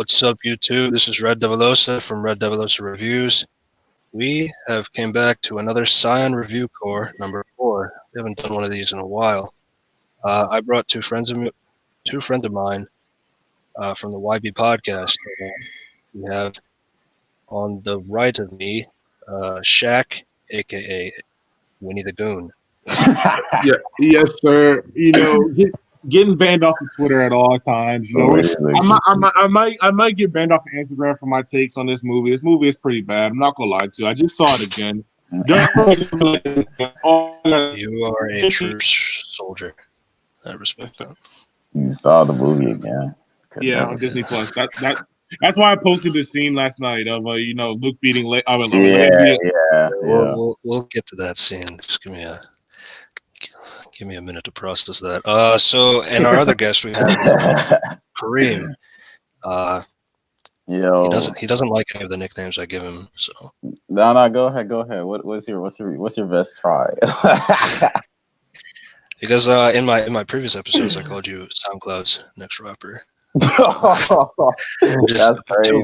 What's up, YouTube? This is Red Devilosa from Red Devilosa Reviews. We have came back to another Cyan Review Corp number 4. We haven't done one of these in a while. I brought two friends of mine from the YB podcast. We have on the right of me, Shaq, aka Winnie the Goon. Yes, sir. Getting banned off of Twitter at all times. I might get banned off of Instagram for my takes on this movie. This movie is pretty bad. I'm not gonna lie to you. I just saw it again. You are a true soldier. I respect that. You saw the movie again. On Disney Plus. That's why I posted this scene last night of Luke beating Leia. We'll get to that scene. Just give me a minute to process that. So, and our other guest we have Kareem. He doesn't like any of the nicknames I give him. So no, go ahead. What's your best try? Because in my previous episodes I called you SoundCloud's next rapper. That's crazy. Too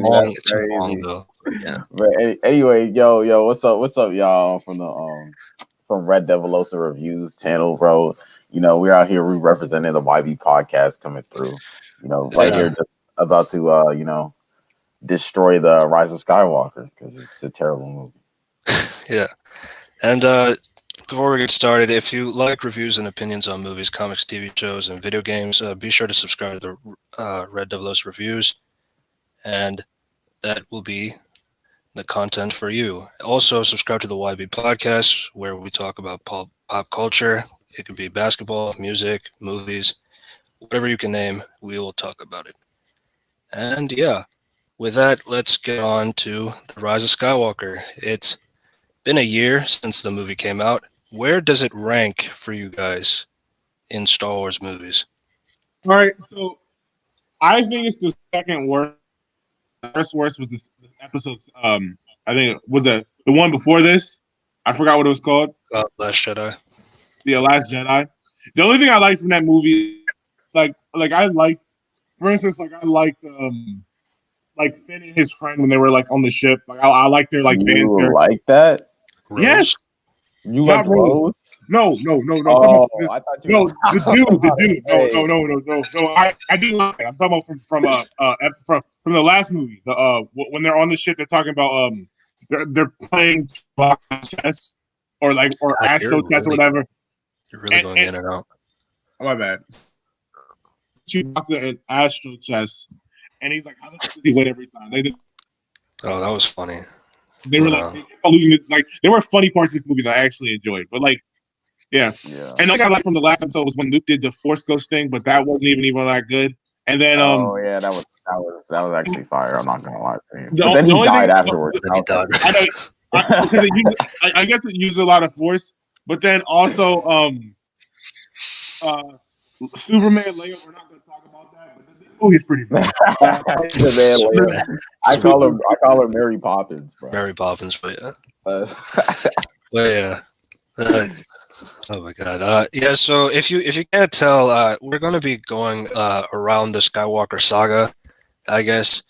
long though. Yeah. But anyway, yo, what's up, y'all from Red Devilosa Reviews channel, bro. We're out here representing the YB podcast coming through. Here just about to destroy the Rise of Skywalker because it's a terrible movie. Yeah. And before we get started, if you like reviews and opinions on movies, comics, TV shows, and video games, be sure to subscribe to the Red Devilosa Reviews, and that will be the content for you. Also, subscribe to the YB podcast, where we talk about pop culture. It could be basketball, music, movies, whatever you can name, we will talk about it. And yeah, with that, let's get on to The Rise of Skywalker. It's been a year since the movie came out. Where does it rank for you guys in Star Wars movies? All right, so I think it's the second worst. The first worst was this episode. I think was the one before this. I forgot what it was called. Last Jedi. Yeah, Last Jedi. The only thing I liked from that movie, like I liked, for instance, I liked Finn and his friend when they were on the ship. I liked their banter. You like that? Rose? Yes. You like Rose? No. Oh, I thought you the dude. No. I do like it. I'm talking about from the last movie. When they're on the ship, they're talking about they're playing chess or astro chess or whatever. You're really going in and out. Oh, my bad. Chewbacca and astro chess, and he's like, "How the fuck does he win every time?" Oh, that was funny. They were losing it. There were funny parts of this movie that I actually enjoyed, but yeah. And I got from the last episode was when Luke did the Force Ghost thing, but that wasn't even that good. And then that was actually fire. I'm not gonna lie to you. But then he died afterwards. He died. I guess it used a lot of force, but then also Superman, Leia. We're not gonna talk about that, but this movie is pretty bad. I call her Mary Poppins, bro. Mary Poppins, but yeah. Oh my god. So if you can't tell, we're going to be going around the Skywalker Saga, I guess,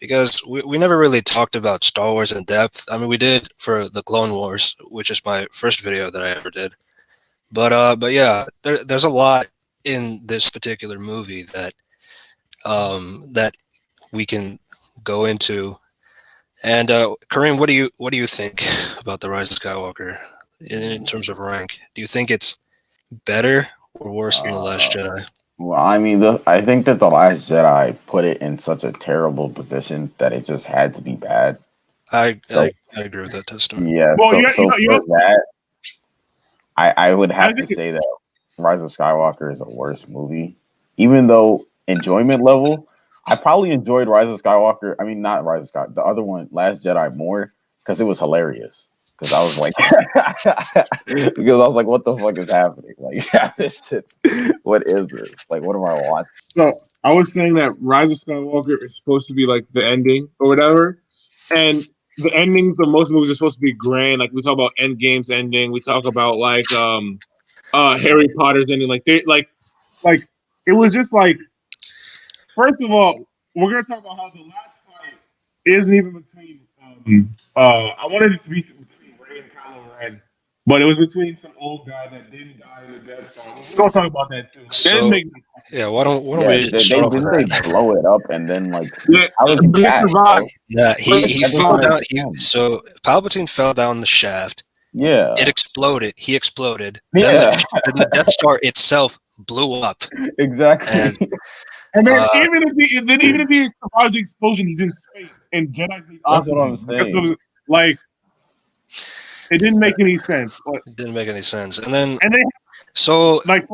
because we never really talked about Star Wars in depth. I mean, we did for the Clone Wars, which is my first video that I ever did. But yeah, there's a lot in this particular movie that we can go into. And Kareem, what do you think about The Rise of Skywalker in terms of rank? Do you think it's better or worse than The Last Jedi? Well, I mean, I think that The Last Jedi put it in such a terrible position that it just had to be bad. I agree with that testament. Yeah. Well, that, I would have to say that Rise of Skywalker is a worse movie, even though enjoyment level, I probably enjoyed Rise of Skywalker. I mean, not Rise of Skywalker, the other one, Last Jedi, more because it was hilarious. Because I was like, what the fuck is happening? This shit. What is this? What am I watching? So I was saying that Rise of Skywalker is supposed to be the ending or whatever, and the endings of most movies are supposed to be grand. We talk about Endgame's ending. We talk about Harry Potter's ending. It was just first of all, we're gonna talk about how the last fight isn't even between. I wanted it to be between Rey and Kylo Ren, but it was between some old guy that didn't die in the Death Star. We're gonna talk about that too. Like, they didn't So make. yeah, why don't we they start off with didn't they that? blow it up and then like Yeah, how was he but he catch, survived. bro? Yeah, he That doesn't fell down. make sense. So Palpatine fell down the shaft. Yeah. It exploded. He exploded. Then Yeah. then the Death Star itself blew up, Exactly. and And then uh, even if he survives the explosion, he's in space, and Jedi's need That's what I'm oxygen. That's saying. like it didn't make any sense. But it didn't make any sense. And then and then so like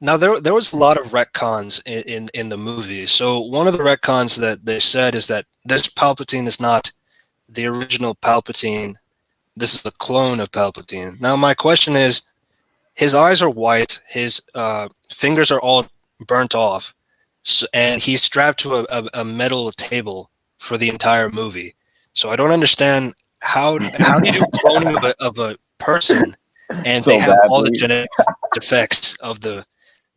now there was a lot of retcons in the movie. So one of the retcons that they said is that this Palpatine is not the original Palpatine. This is a clone of Palpatine. Now my question is, his eyes are white. His fingers are all burnt off, and he's strapped to a metal table for the entire movie. So I don't understand how do you do cloning of a person, and they So have all the badly. genetic defects of the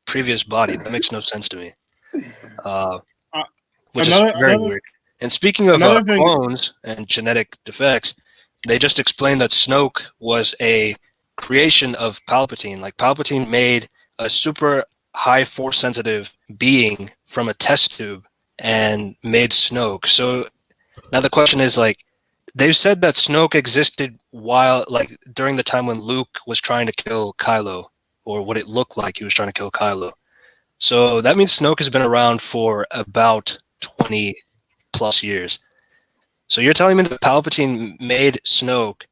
previous body? That makes no sense to me, which is very another weird. And speaking of another thing. clones and genetic defects, they just explained that Snoke was a creation of Palpatine. Like Palpatine made a super high force sensitive being from a test tube and made Snoke. So now the question is, like, they've said that Snoke existed while, like, during the time when Luke was trying to kill Kylo, or what it looked like he was trying to kill Kylo. So that means Snoke has been around for about 20 plus years. So you're telling me that Palpatine made Snoke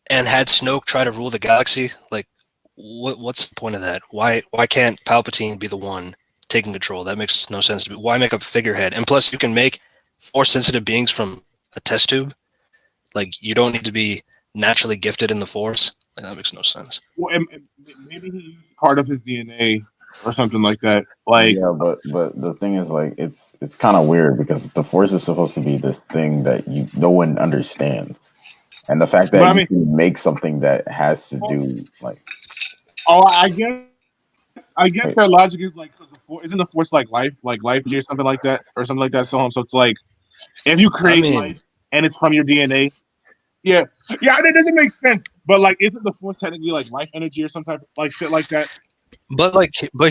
and had Snoke try to rule the galaxy? Like, what's the point of that? Why can't Palpatine be the one taking control? That makes no sense to me. Why make a figurehead? And plus, you can make force-sensitive beings from a test tube. Like, you don't need to be naturally gifted in the Force. Like, that makes no sense. Well, and maybe he used part of his DNA or something like that. Like, yeah, but the thing is, like, it's kind of weird because the Force is supposed to be this thing that no one understands, and the fact that you can make something that has to do like, I guess their logic is like, because isn't the Force like life energy or something like that, So it's like, if you create life and it's from your DNA. Yeah, it doesn't make sense. But like, isn't the Force technically like life energy or some type of like shit like that? But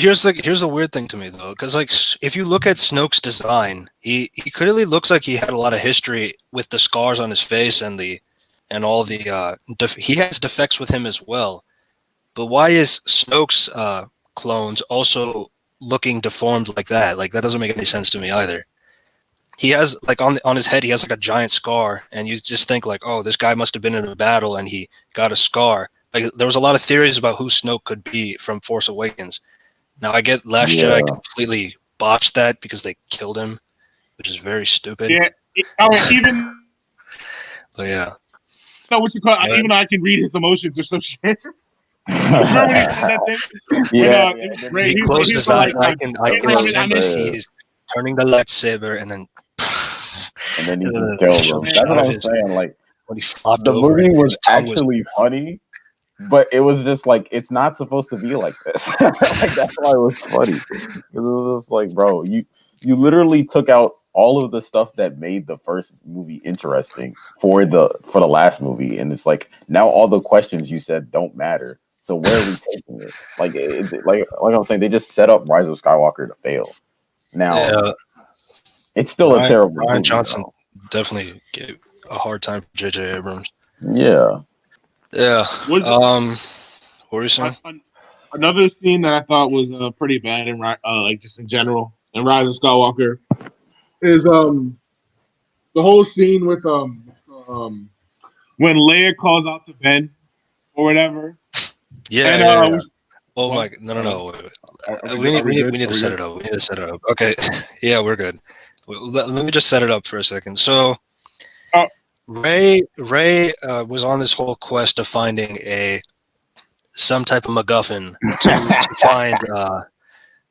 here's the weird thing to me though, because like if you look at Snoke's design, he clearly looks like he had a lot of history with the scars on his face and all the he has defects with him as well. But why is Snoke's clones also looking deformed like that? Like, that doesn't make any sense to me either. He has, like, on his head, he has like a giant scar, and you just think like, oh, this guy must have been in a battle and he got a scar. Like, there was a lot of theories about who Snoke could be from Force Awakens. Now I get Last Jedi completely botched that because they killed him, which is very stupid. Yeah, even. But yeah. No, what you call? Even though I can read his emotions or some shit. Remember when he said that thing? He closed his eyes. I can sense he's turning the lightsaber, and then he can kill them. That's what I'm saying. Like, when he flopped the over, movie was actually funny, but it was just like, it's not supposed to be like this. Like, that's why it was funny. It was just like, bro, you literally took out all of the stuff that made the first movie interesting for the last movie, and it's like, now all the questions you said don't matter. So where are we taking it? Like I'm saying, they just set up Rise of Skywalker to fail. Now, it's still a terrible movie. Ryan Johnson definitely gave a hard time for J.J. Abrams. Yeah. What were you saying? Another scene that I thought was pretty bad in like just in general in Rise of Skywalker is the whole scene with when Leia calls out to Ben or whatever. Yeah. Oh my! No. We need to set it up. We need to set it up. Okay. Yeah, we're good. Let me just set it up for a second. So, Rey was on this whole quest of finding some type of MacGuffin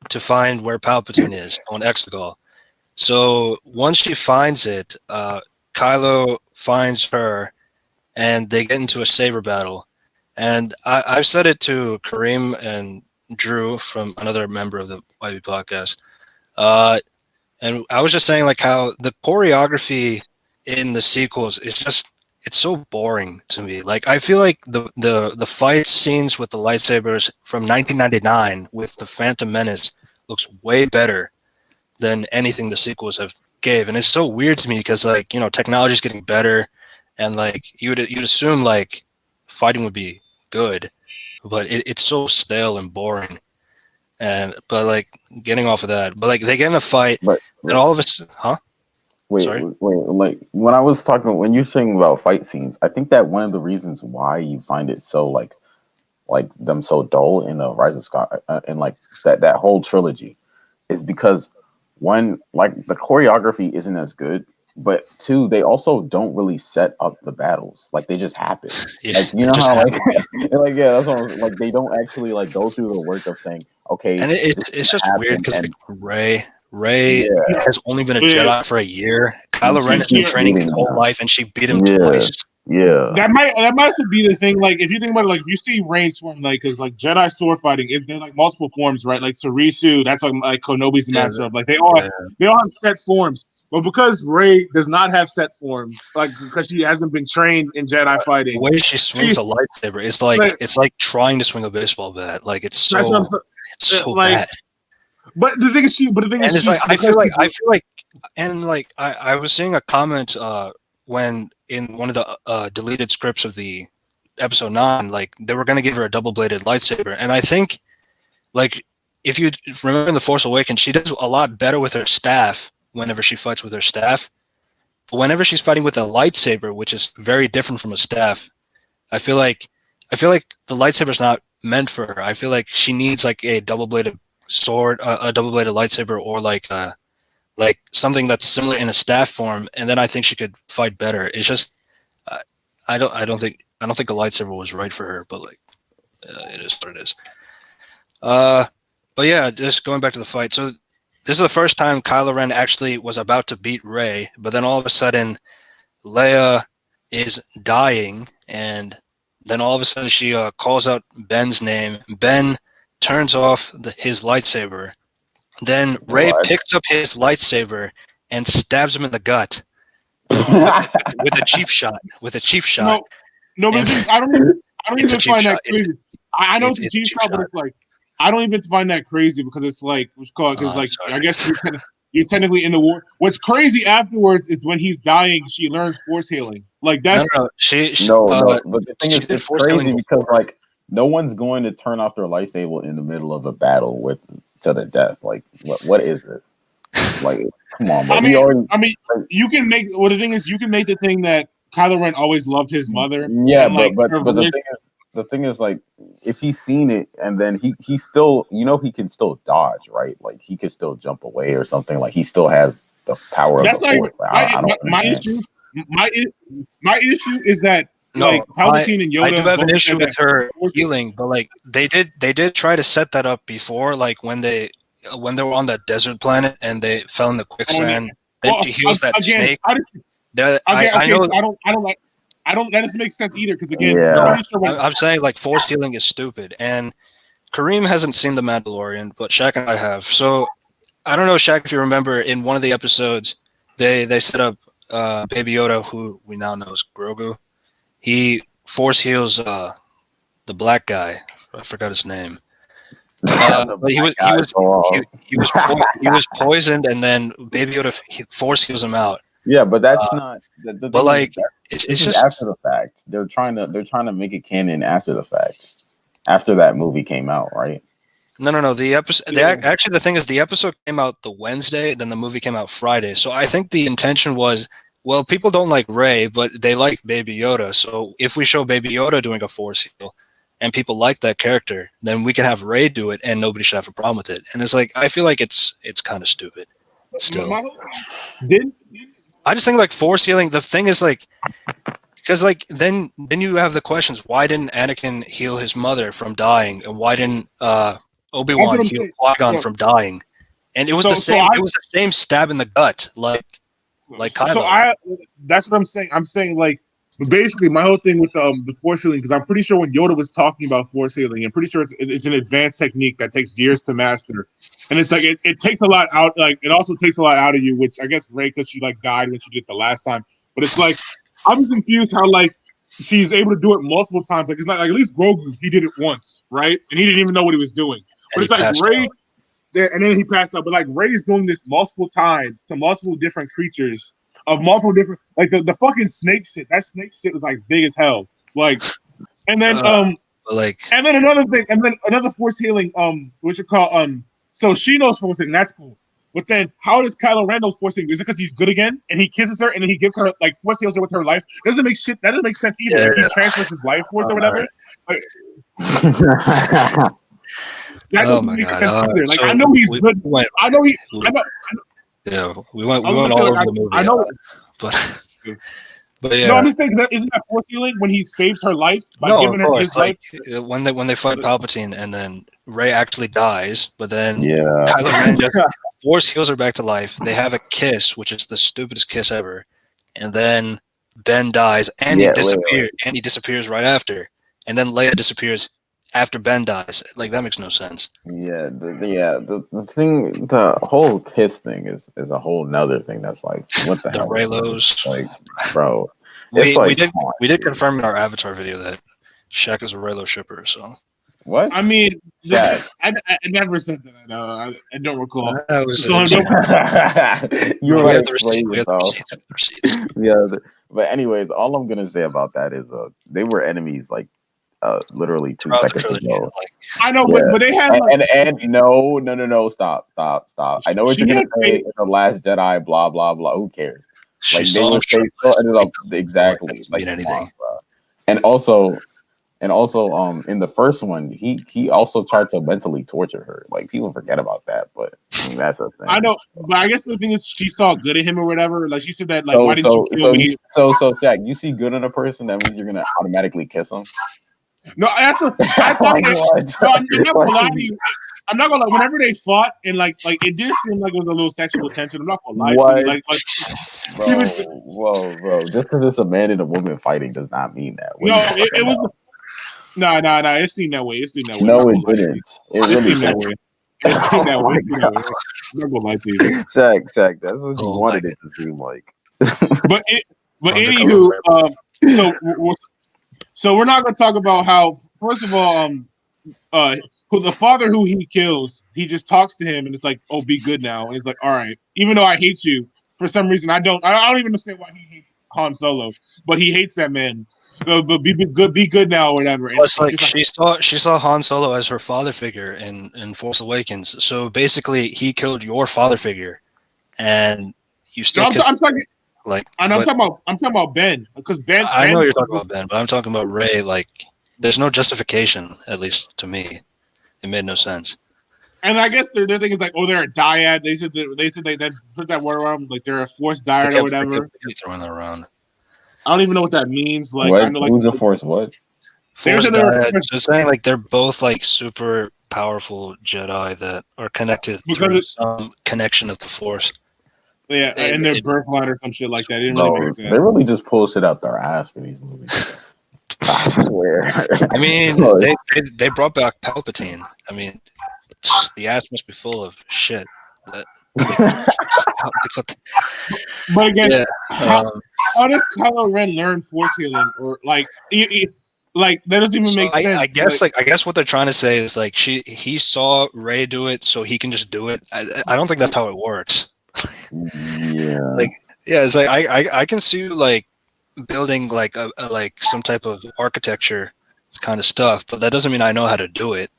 to find where Palpatine is on Exegol. So once she finds it, Kylo finds her, and they get into a saber battle. And I've said it to Kareem and Drew, from another member of the YB podcast. And I was just saying like how the choreography in the sequels is just it's so boring to me. Like I feel like the fight scenes with the lightsabers from 1999 with the Phantom Menace looks way better than anything the sequels have gave. And it's so weird to me because like, you know, technology's getting better and like you'd assume like fighting would be good, but it's so stale and boring. And but like getting off of that, but like they get in a fight But and all of us, huh? wait, Sorry. like when I was talking, when you're saying about fight scenes, I think that one of the reasons why you find it so like them so dull in the Rise of Sky and like that whole trilogy is because one, like the choreography isn't as good, but two, they also don't really set up the battles. Like they just happen. Yeah, Like you they know just how have, like like yeah, that's what I was, like they don't actually like go through the work of saying, okay, and this is it's gonna just weird happen, because like and Ray No, has only been a yeah, Jedi for a year. and Kylo she Ren has been keeps yeah. training his beating whole them. life, and she beat him Yeah, twice. yeah. That might be the thing. Like, if you think about it, like if you see Rey's form, like, because like Jedi sword fighting, there's like multiple forms, right? Like Sarisu, that's like Konobi's the Yeah, master of. Like yeah. they all have set forms, but because Rey does not have set forms, like because she hasn't been trained in Jedi The fighting, way she swings she a lightsaber, like it's like trying to swing a baseball bat. Like that's what it's I'm so like. bad. But the thing is, And it's she like because she, I feel like, and like I was seeing a comment when in one of the deleted scripts of the episode 9, like they were going to give her a double bladed lightsaber, and I think like if you remember in the Force Awakens, she does a lot better with her staff whenever she fights with her staff. But whenever she's fighting with a lightsaber, which is very different from a staff, I feel like the lightsaber's not meant for her. I feel like she needs like a double bladed sword, a double bladed lightsaber, or like something that's similar in a staff form, and then I think she could fight better. It's just uh, I don't think a lightsaber was right for her, but like it is what it is. Uh, but yeah, just going back to the fight. So this is the first time Kylo Ren actually was about to beat Rey, but then all of a sudden Leia is dying, and then all of a sudden she calls out Ben's name. Ben turns off his lightsaber. Then Rey What? picks up his lightsaber and stabs him in the gut with a cheap shot. With a cheap shot. no, no. But And the thing is, I don't it's a even cheap find shot. that crazy. I know it's a It's a cheap cheap shot, but shot. it's like I don't even find that crazy because it's like what's called because I'm like sorry. I guess you're technically in the war. What's crazy afterwards is when he's dying, she learns force healing. Like No, that's no, she No. But the thing she is, did it's force healing crazy because before. like no one's going to turn off their lightsaber in the middle of a battle with to the death. Like what is it? Like come on, bro. I He mean already I mean like, you can make well the thing is you can make the thing that Kylo Ren always loved his mother yeah, and like her but the thing is like if he's seen it and then he still he can still dodge, right? Like he could still jump away or something. Like he still has the power of the that's not even force. Like, I don't my understand. issue. My my issue is that No, like Palpatine and I do Yoda have an both issue said with that her force healing, but like they did try to set that up before, like when they were on that desert planet and they fell in the on it. quicksand. Then Well, she heals that again, snake. That I okay, know. so I don't. That doesn't make sense either. Because again, I'm Yeah. No, pretty sure when I'm saying like force healing is stupid. And Kareem hasn't seen The Mandalorian, but Shaq and I have. So I don't know, Shaq, if you remember in one of the episodes, they set up Baby Yoda, who we now know is Grogu. He force heals the black guy. I forgot his name. The But black guys go off. he was poisoned, and then Baby Yoda force heals him out. Yeah, but that's not the But thing is like that it's this is just after the fact. They're trying to make it canon after the fact. After that movie came out, right? no. The episode, yeah, actually, the thing is, the episode came out the Wednesday, then the movie came out Friday. So I think the intention was, well, people don't like Rey, but they like Baby Yoda. So if we show Baby Yoda doing a force heal, and people like that character, then we can have Rey do it, and nobody should have a problem with it. And it's like I feel like it's kind of stupid. Still, my did I just think like force healing. The thing is like because like then you have the questions: why didn't Anakin heal his mother from dying, and why didn't that's what Obi-Wan I'm heal saying. Qui-Gon from dying? And it was the So same. It was the same stab in the gut, like so Kylo. I that's what I'm saying. I'm saying like But basically, my whole thing with the force healing, because I'm pretty sure when Yoda was talking about force healing, I'm pretty sure it's an advanced technique that takes years to master, and it's like it takes a lot out. Like it also takes a lot out of you, which I guess Rey, because she like died when she did it the last time. But it's like I'm confused how like she's able to do it multiple times. Like it's not like at least Grogu, he did it once, right? And he didn't even know what he was doing. But it's like Rey, and then he passed out. But like Rey's doing this multiple times to multiple different creatures. Of multiple different, like the fucking snake shit. That snake shit was like big as hell. Like, and then and then another thing, and then another force healing. What you call So she knows force healing. That's cool. But then, how does Kylo Ren know force healing? Is it because he's good again and he kisses her and then he gives her like force heals her with her life? That doesn't make sense either. Yeah, if he transfers his life force or whatever. Like, that doesn't make sense either. Like, I know he's good. I know. Yeah, we went all over the movie. I know, but yeah. No, I'm just saying isn't that force healing when he saves her life by giving her his life? When they fight Palpatine and then Rey actually dies, but then Kylo Ren just force heals her back to life. They have a kiss, which is the stupidest kiss ever, and then Ben dies and he disappears right after, and then Leia disappears after Ben dies. Like that makes no sense. The thing, the whole kiss thing is a whole nother thing. That's like what the hell? Reylos, like, bro. We did confirm in our Avatar video that Shaq is a Reylo shipper. So what? I mean, I never said that. No, I don't recall. You were like receipts. Yeah, but anyways, all I'm gonna say about that is they were enemies like. Literally 2 seconds ago. I know, but they have and no, stop. I know what you're gonna say. It's the Last Jedi, blah blah blah. Who cares? Like they ended up exactly like anything. And also, in the first one, he also tried to mentally torture her. Like people forget about that, but I mean, that's a thing. I know, but I guess the thing is, she saw good in him or whatever. Like she said that, like, why didn't you kill me? So Jack, you see good in a person, that means you're gonna automatically kiss him. No, that's what I thought. I'm not gonna lie to you. I'm not gonna lie. Whenever they fought and like it did seem like it was a little sexual tension. I'm not gonna lie to you. Like bro. Just because it's a man and a woman fighting does not mean that. No, it was. No. It seemed that way. No, it didn't. It really seemed that way. It seemed that way. I'm not gonna lie to you. Jack, that's what you wanted it to seem like. But anywho, So we're not going to talk about how, first of all, the father who he kills, he just talks to him and it's like, oh, be good now. And it's like, all right, even though I hate you, for some reason, I don't even understand why he hates Han Solo, but he hates that man. But be good now or whatever. And it's like she saw Han Solo as her father figure in Force Awakens. So basically, he killed your father figure, and you still. I'm talking about Ben, because Ben. I know you're talking about Ben, but I'm talking about Rey. Like, there's no justification, at least to me. It made no sense. And I guess their thing is like, oh, they're a dyad. They said they put that word around, like they're a force dyad or whatever. They kept throwing that around. I don't even know what that means. Like, what? I know, like, who's a force? What? Force dyad. So saying like they're both like super powerful Jedi that are connected through some connection of the Force. Yeah, and their birthline or some shit like that. It didn't really make sense. They really just pull shit out their ass for these movies. I swear. I mean, they brought back Palpatine. I mean, the ass must be full of shit. But again, how does Kylo Ren learn force healing, or like that doesn't even make sense? I guess what they're trying to say is like he saw Rey do it, so he can just do it. I don't think that's how it works. Yeah. It's like I can see like building like a like some type of architecture kind of stuff, but that doesn't mean I know how to do it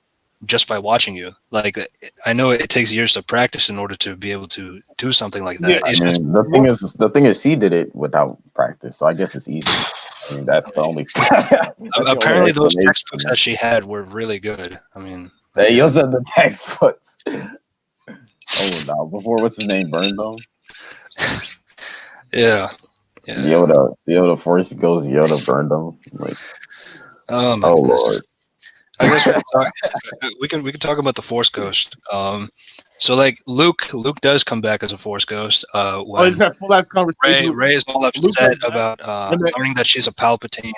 just by watching you. Like I know it takes years to practice in order to be able to do something like that. Yeah, the thing is she did it without practice, so I guess it's easy. I mean, that's the only. Apparently, those textbooks that she had were really good. I mean, they used the textbooks. Oh no! Before what's his name burned them. Yeah. Yoda Force goes. Yoda burned them. Like, oh Lord. I guess we can talk about the Force Ghost. So like Luke does come back as a Force Ghost. When it's that full ass conversation. Ray is all Luke upset comes back, about and then- learning that she's a Palpatine,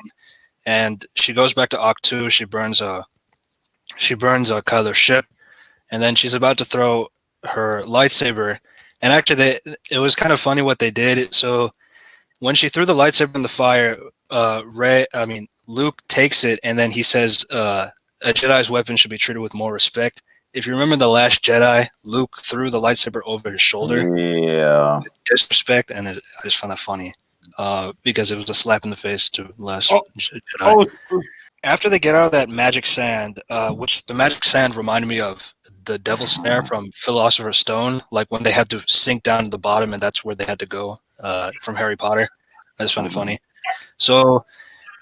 and she goes back to Octu. She burns Kylo's ship, and then she's about to throw her lightsaber. And actually, it was kind of funny what they did. So when she threw the lightsaber in the fire, Luke takes it, and then he says, "A Jedi's weapon should be treated with more respect." If you remember the Last Jedi, Luke threw the lightsaber over his shoulder. Yeah. With disrespect, and I just found that funny because it was a slap in the face to Last Jedi. After they get out of that magic sand, which the magic sand reminded me of the Devil's Snare from Philosopher's Stone, like when they had to sink down to the bottom, and that's where they had to go from Harry Potter. I just found it funny. So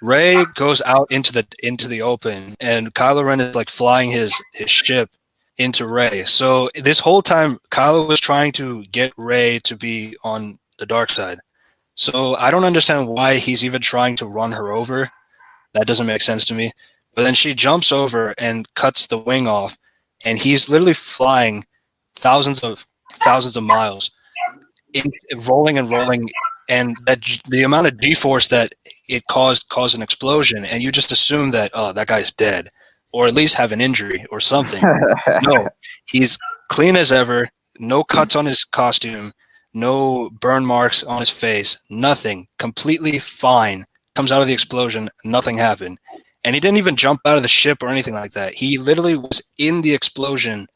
Rey goes out into the open, and Kylo Ren is like flying his ship into Rey. So this whole time, Kylo was trying to get Rey to be on the dark side. So I don't understand why he's even trying to run her over. That doesn't make sense to me. But then she jumps over and cuts the wing off, and he's literally flying thousands of miles, rolling and rolling, and the amount of G-force that it caused an explosion, and you just assume that that guy's dead, or at least have an injury or something. No, he's clean as ever, no cuts on his costume, no burn marks on his face, nothing, completely fine. Comes out of the explosion, nothing happened. And he didn't even jump out of the ship or anything like that. He literally was in the explosion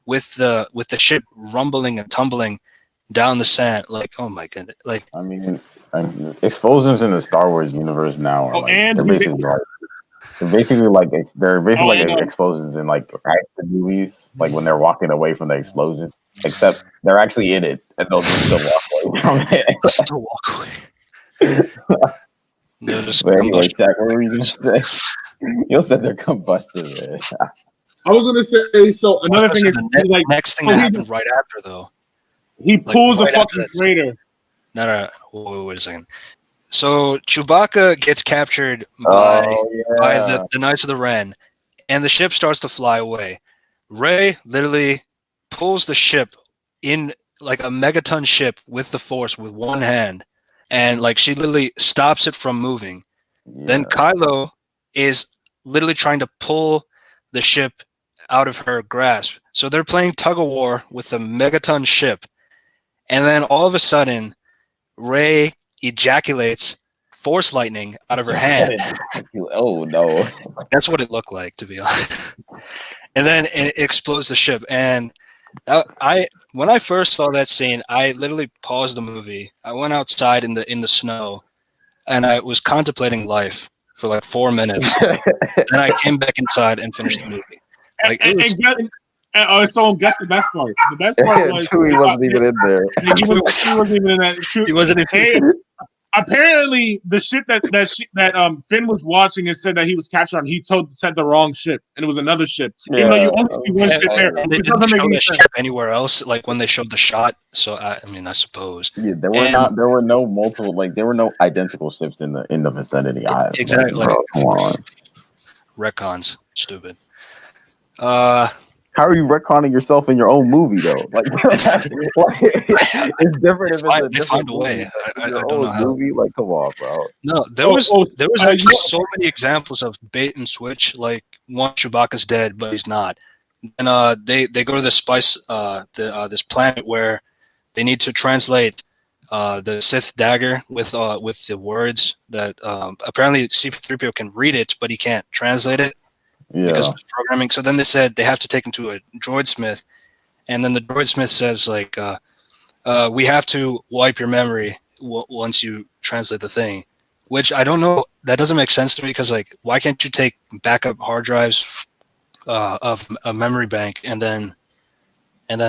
with the ship rumbling and tumbling down the sand. Like, oh my goodness. Like, I mean, explosions in the Star Wars universe now are they're basically like explosions in like action movies, like when they're walking away from the explosion. Except they're actually in it, and they'll just still walk away from it. Still walk away. But anyway, Jack, what were you going to say? You said they're combustion. I was going to say, so another thing is like next thing that happened right after though. He pulls a fucking traitor. No, wait a second. So Chewbacca gets captured by the Knights of the Ren, and the ship starts to fly away. Rey literally pulls the ship in like a megaton ship with the Force with one hand. And like she literally stops it from moving. Yeah. Then Kylo is literally trying to pull the ship out of her grasp. So they're playing tug of war with the megaton ship. And then all of a sudden, Rey ejaculates Force lightning out of her hand. Oh no. That's what it looked like, to be honest. And then it explodes the ship. And when I first saw that scene, I literally paused the movie. I went outside in the snow, and I was contemplating life for like 4 minutes. Then I came back inside and finished the movie. Like, so guess the best part. The best part was Chewie wasn't even in there. He wasn't even in that. He wasn't even. Apparently, the ship that Finn was watching and said that he was captured on, he said the wrong ship, and it was another ship. Yeah. Even though you only see one ship there, they didn't show the ship anywhere else. Like when they showed the shot. So I suppose. Yeah, there were no multiple, like there were no identical ships in the vicinity. Exactly. Like, bro, come on. Retcons, stupid. How are you retconning yourself in your own movie though? Like, it's different if it's they find a way. I don't know how. Movie, like, come on, bro. No, there was actually so many examples of bait and switch. Like one, Chewbacca's dead, but he's not. And they go to this this planet where they need to translate the Sith dagger with the words that apparently C-3PO can read it, but he can't translate it. Yeah. Because of programming. So then they said they have to take him to a droid smith, and then the droid smith says like, we have to wipe your memory once you translate the thing, which I don't know. That doesn't make sense to me because like, why can't you take backup hard drives of a memory bank and then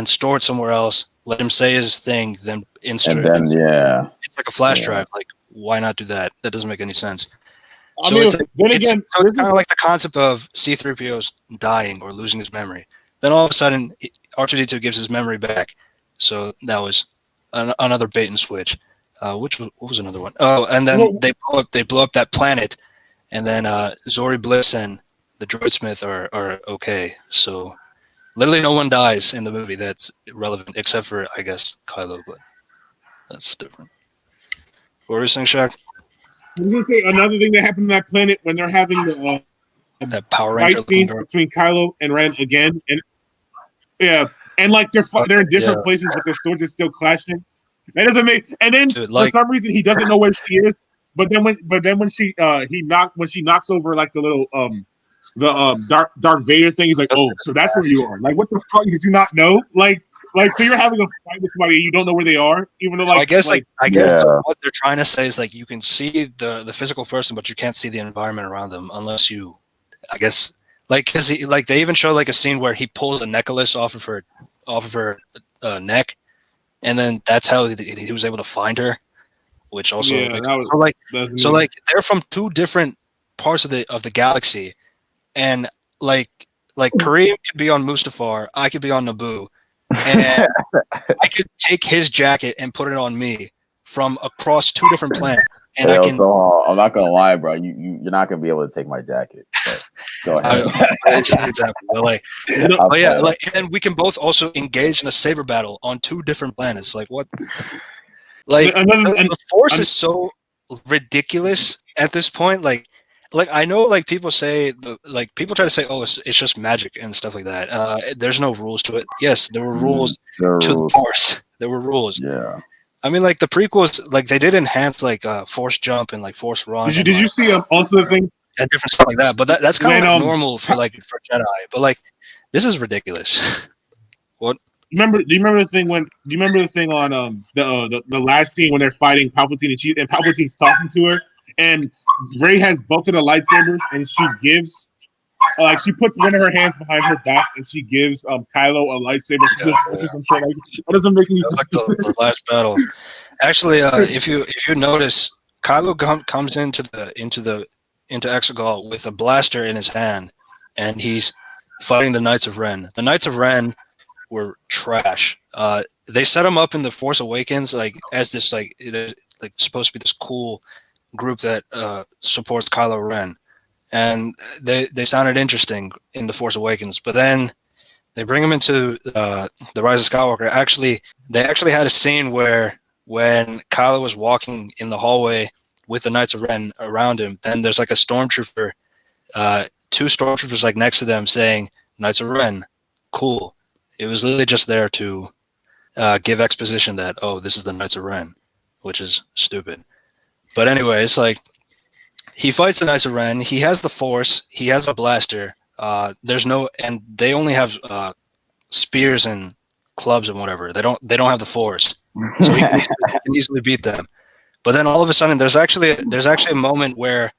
store it somewhere else? Let him say his thing, then insert. And then it's like a flash drive. Like, why not do that? That doesn't make any sense. So it's kind of like the concept of C-3PO's dying or losing his memory. Then all of a sudden, R2-D2 gives his memory back. So that was another bait and switch. What was another one? Oh, and then they blow up that planet, and then Zori Bliss and the droidsmith are okay. So literally no one dies in the movie that's relevant except for, I guess, Kylo, but that's different. What were you saying, Shaq? I was gonna say another thing that happened on that planet when they're having the That Power fight Ranger scene girl. between Kylo and Ren again, and yeah, and like they're in different Yeah. places, but their swords are still clashing. That doesn't make. And then Dude, for like, some reason he doesn't know where she is. But then when she when she knocks over like the little Darth Vader thing, he's like, oh, so that's where you are. Like, what the fuck did you not know? Like so you're having a fight with somebody and you don't know where they are, even though I guess like I guess Yeah. what they're trying to say is like you can see the physical person, but you can't see the environment around them unless you, I guess, like because like they even show like a scene where he pulls a necklace off of her neck, and then that's how he was able to find her, which also yeah, makes that was so like they're from two different parts of the galaxy, and like Kareem could be on Mustafar, I could be on Naboo, and I could take his jacket and put it on me from across two different planets, and I can. So I'm not gonna lie, bro. You're not gonna be able to take my jacket. But go ahead. It's just an example, but like, no, but yeah, like, and we can both also engage in a saber battle on two different planets. Like what? Like the Force is so ridiculous at this point. Like I know like people say people try to say, oh, it's just magic and stuff like that. There's no rules to it. Yes, there were rules to the Force. There were rules. Yeah. I mean, like the prequels, like they did enhance like Force jump and like Force run. Did you see also the thing and different stuff like that? But that's kind of when, like normal for Jedi. But like this is ridiculous. What? Do you remember the thing on the last scene when they're fighting Palpatine and Palpatine's talking to her and Rey has both of the lightsabers and she gives she puts one of her hands behind her back and she gives Kylo a lightsaber or some shit like that. Doesn't make any sense. Like the last battle. Actually, if you notice, Kylo comes into Exegol with a blaster in his hand, and he's fighting the Knights of Ren. The Knights of Ren were trash. They set him up in the Force Awakens as this supposed to be this cool group that supports Kylo Ren, and they sounded interesting in the Force Awakens. But then they bring him into the Rise of Skywalker. They actually had a scene where when Kylo was walking in the hallway with the Knights of Ren around him, then there's like a stormtrooper, two stormtroopers like next to them saying Knights of Ren, cool. It was literally just there to give exposition that, oh, this is the Knights of Ren, which is stupid. But anyway, it's like he fights the Knights of Ren. He has the Force. He has a blaster. And they only have spears and clubs and whatever. They don't have the Force, so he can easily beat them. But then all of a sudden, there's actually a moment where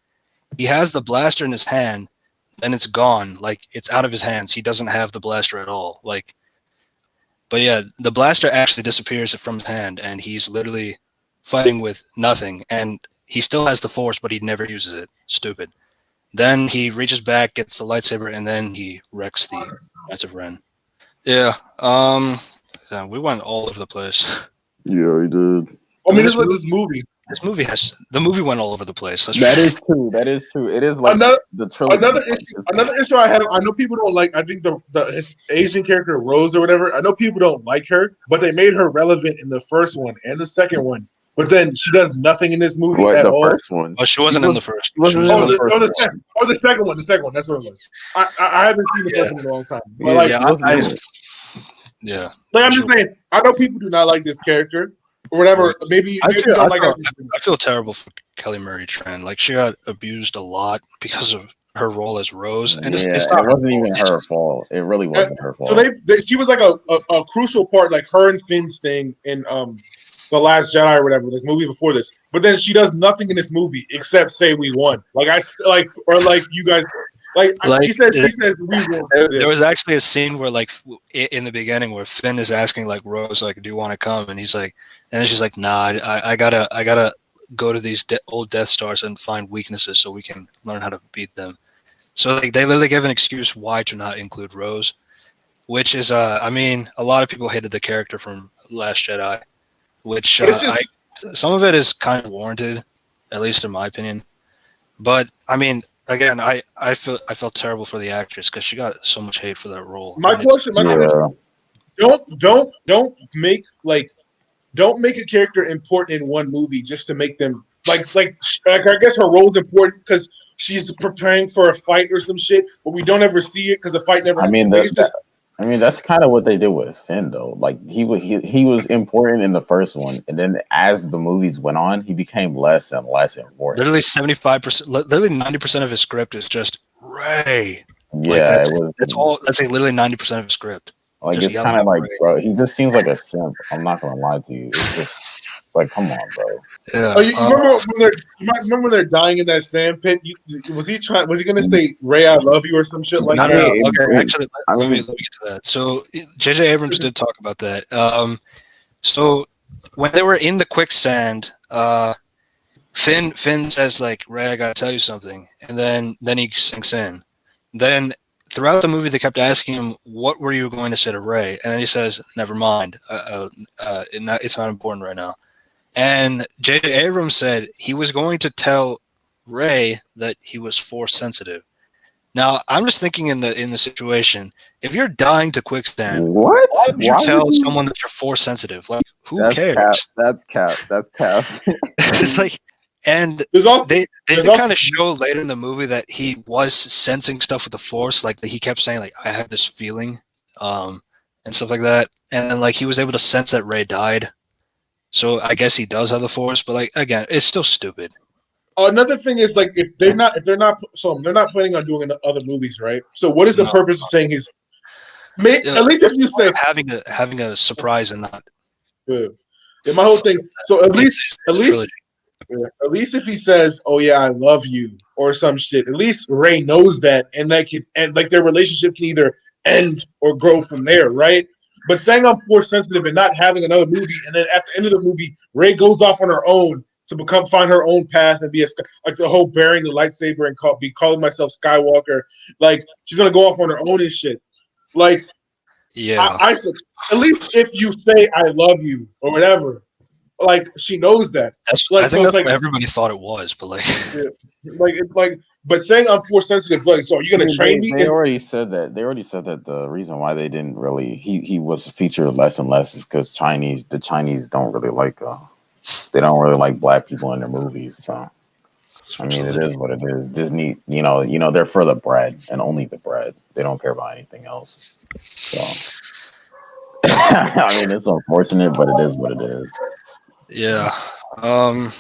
he has the blaster in his hand, and it's gone. Like it's out of his hands. He doesn't have the blaster at all. But yeah, the blaster actually disappears from his hand, and he's literally fighting with nothing. And he still has the Force, but he never uses it. Stupid. Then he reaches back, gets the lightsaber, and then he wrecks the Knights of Ren. Yeah. We went all over the place. Yeah, we did. I mean, it's like this movie. The movie went all over the place. That is true. That is true. It is like the trilogy. Another issue I had. I know people don't like. I think his Asian character Rose or whatever. I know people don't like her, but they made her relevant in the first one and the second one. But then she does nothing in this movie at all. First one. Oh, she wasn't in the first. The second one. The second one. That's what it was. I haven't seen the first one in a long time. But I'm just saying. I know people do not like this character. Or whatever, maybe I feel terrible for Kelly Marie Tran. Like she got abused a lot because of her role as Rose, and it wasn't even her fault. It really wasn't her fault. So she was like a crucial part, like her and Finn's thing in the Last Jedi or whatever, this movie before this. But then she does nothing in this movie except say we won. You guys. She says we won. There was actually a scene where in the beginning where Finn is asking Rose do you want to come, and he's like. And then she's like, nah, I gotta go to these old Death Stars and find weaknesses so we can learn how to beat them. So they literally give an excuse why to not include Rose, which is, I mean, a lot of people hated the character from Last Jedi, which some of it is kind of warranted, at least in my opinion. But I mean, again, I felt terrible for the actress because she got so much hate for that role. My question is, don't make a character important in one movie just to make them like I guess her role is important because she's preparing for a fight or some shit, but we don't ever see it because the fight never. I mean, Like, it's just, that's kind of what they did with Finn, though. Like he was important in the first one, and then as the movies went on, he became less and less important. Literally 75%, literally 90% of his script is just Ray. Yeah, like that's all. That's like literally 90% of his script. Like just it's kind of like, Ray. bro, he just seems like a simp. I'm not gonna lie to you. It's just like, come on, bro. Yeah. You remember when they're dying in that sand pit? Was he going to say "Ray, I love you" or some shit like that? Okay, actually, let me get to that. So J.J. Abrams did talk about that. So when they were in the quicksand, Finn says like, "Ray, I gotta tell you something," and then he sinks in. Then throughout the movie, they kept asking him, "What were you going to say to Ray?" And then he says, "Never mind. It's not important right now." And J.J. Abrams said he was going to tell Ray that he was force sensitive. Now, I'm just thinking in the situation, if you're dying to quicksand, what? Why would you tell someone that you're force sensitive? Like, who cares? That's cap. It's like, and they kind of show later in the movie that he was sensing stuff with the force, like that he kept saying, like, I have this feeling, and stuff like that. And then like he was able to sense that Ray died. So I guess he does have the force, but like again, it's still stupid. Another thing is like if they're not planning on doing other movies, right? So what is the purpose of saying he's? At least if you say having a surprise and not. Yeah, my whole thing. So at least if he says, "Oh yeah, I love you" or some shit, at least Ray knows that, and like their relationship can either end or grow from there, right? But saying I'm force sensitive and not having another movie, and then at the end of the movie, Ray goes off on her own to find her own path and be like the whole bearing the lightsaber and calling myself Skywalker. Like she's gonna go off on her own and shit. Like, yeah, I said, at least if you say I love you or whatever, like she knows that. I think that's what everybody thought it was, but like, but saying I'm force sensitive, like, so are you gonna train me? They already said that. The reason why they didn't really he was featured less and less is because the Chinese don't really like they don't really like black people in their movies. So I mean, it is what it is. Disney, you know, they're for the bread and only the bread. They don't care about anything else. So I mean, it's unfortunate, but it is what it is. Yeah. All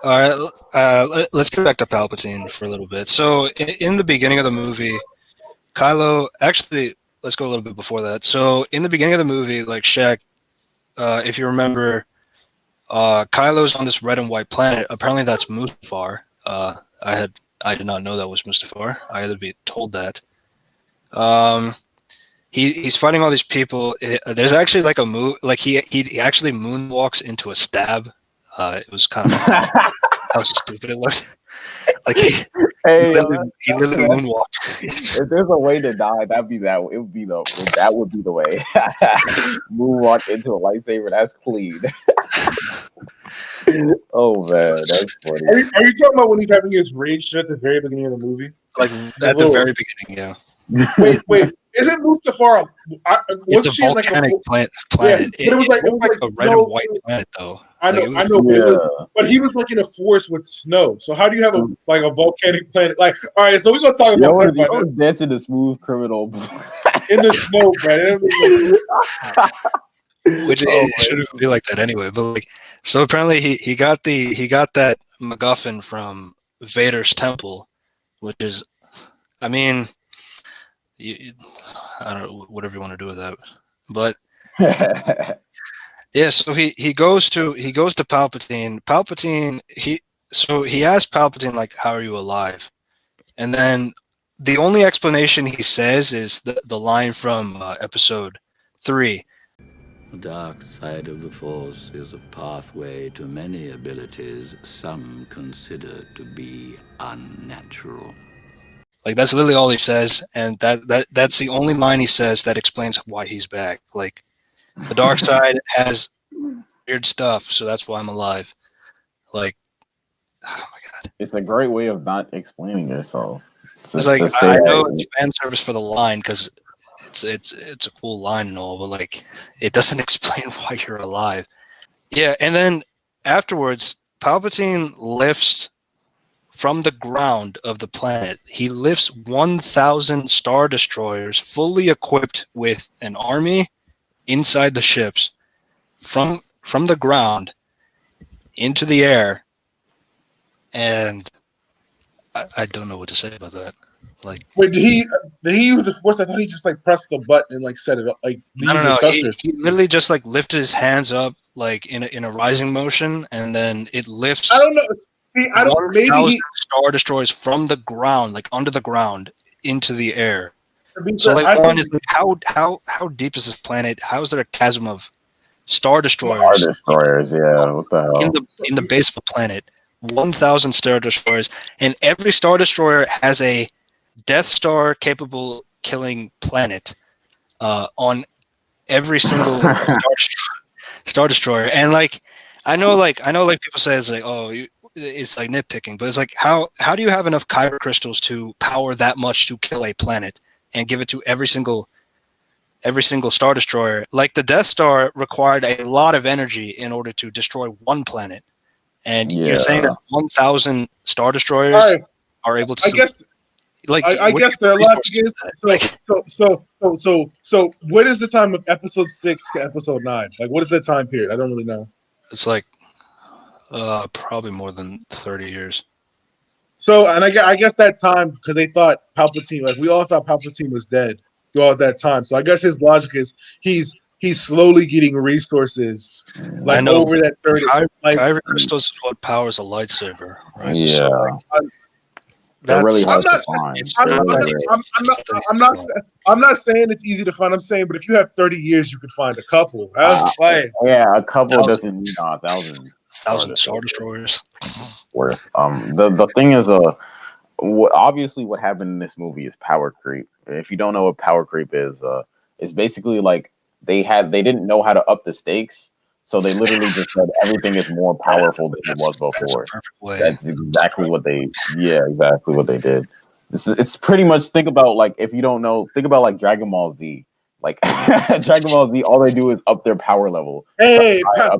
right. Let's get back to Palpatine for a little bit. So in the beginning of the movie, Kylo. Actually, let's go a little bit before that. So in the beginning of the movie, like Shaq, if you remember, Kylo's on this red and white planet. Apparently, that's Mustafar. I did not know that was Mustafar. I had to be told that. He's fighting all these people. There's actually like a move, like he actually moonwalks into a stab. It was kind of funny how stupid it looked. Like he literally moonwalked. If there's a way to die, that would be the way. Moonwalk into a lightsaber. That's clean. Oh man, that's funny. Are you talking about when he's having his rage shit at the very beginning of the movie? Like at the very beginning, yeah. Wait. Isn't Mustafar? It's a volcanic planet. Yeah, but it was like a red and white planet, though. I know, but he was like in a forest with snow. So how do you have a volcanic planet? Like, all right, so we're gonna talk about dancing the smooth criminal in the snow, man. Which it shouldn't be like that anyway. But like, so apparently he got that MacGuffin from Vader's temple, which is, I mean. I don't know, whatever you want to do with that, but yeah. So he goes to Palpatine. He asked Palpatine like, "How are you alive?" And then the only explanation he says is the line from Episode 3. The dark side of the Force is a pathway to many abilities some consider to be unnatural. Like that's literally all he says, and that's the only line he says that explains why he's back. Like the dark side has weird stuff, so that's why I'm alive. Like, oh my god. it's a great way of not explaining yourself. It's like I know it's fan service for the line because it's a cool line and all, but like it doesn't explain why you're alive. Yeah, and then afterwards, Palpatine lifts from the ground of the planet. He lifts 1,000 Star Destroyers fully equipped with an army inside the ships from the ground into the air, and I don't know what to say about that. Like, wait, did he use the Force? I thought he just like pressed the button and like set it up. Like, I don't know. He literally just like lifted his hands up like in a rising motion, and then it lifts. I don't know. See, I don't. Maybe he Star Destroyers from the ground, like under the ground, into the air. So like, one is like, how deep is this planet? How is there a chasm of Star Destroyers? Star Destroyers, yeah. What the hell? In the base of the planet, 1,000 Star Destroyers, and every Star Destroyer has a Death Star capable killing planet on every single Star Destroyer. And like I know people say it's like, oh, it's like nitpicking, but it's like how do you have enough kyber crystals to power that much to kill a planet and give it to every single Star Destroyer? Like the Death Star required a lot of energy in order to destroy one planet, and you're saying that 1,000 Star Destroyers are able to. I guess. Like I guess the logic is so. What is the time of episode 6 to episode 9? Like, what is that time period? I don't really know. It's like probably more than 30 years. So, and I guess that time because they thought Palpatine, like we all thought Palpatine was dead throughout that time. So I guess his logic is he's slowly getting resources like over that 30. Kyber crystals is what powers a lightsaber, right? Yeah. So, That's really hard to find. I'm not saying it's easy to find. I'm saying, but if you have 30 years, you could find a couple. Yeah, a couple doesn't need 1,000 Star Destroyers worth. The thing is, obviously, what happened in this movie is power creep. If you don't know what power creep is, it's basically like they didn't know how to up the stakes. So they literally just said everything is more powerful than it was before. That's exactly what they did. It's pretty much, think about like, if you don't know, think about like Dragon Ball Z. Like Dragon Ball Z, all they do is up their power level. Power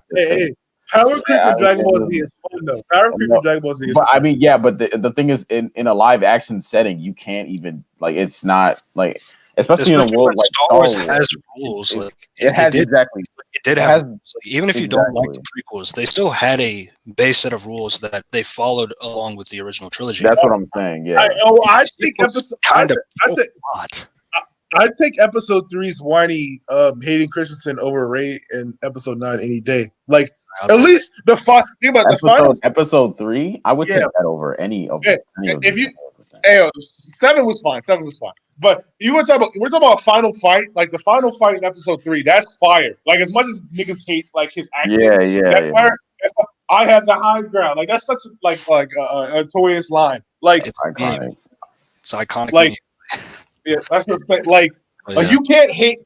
creep in Dragon Ball Z is fun though. Power creep in Dragon Ball Z is fun. I mean, yeah, but the thing is, in a live action setting, you can't even like, it's not like, especially in a world like Star Wars has rules. It did have rules. Like, even if you don't like the prequels, they still had a base set of rules that they followed along with the original trilogy. That's what I'm saying. Yeah. I think I take episode 3's whiny Hayden Christensen over Rey in episode 9 any day. Like at least the final. Think about the final episode 3. I would take that over any of. If you, 7 was fine. 7 was fine. But we're talking about final fight, like the final fight in episode 3. That's fire. Like as much as niggas hate like his acting, fire. I have the high ground. Like that's such a notorious line. Like it's iconic. It's iconic. Like yeah, that's what I'm saying. Like you can't hate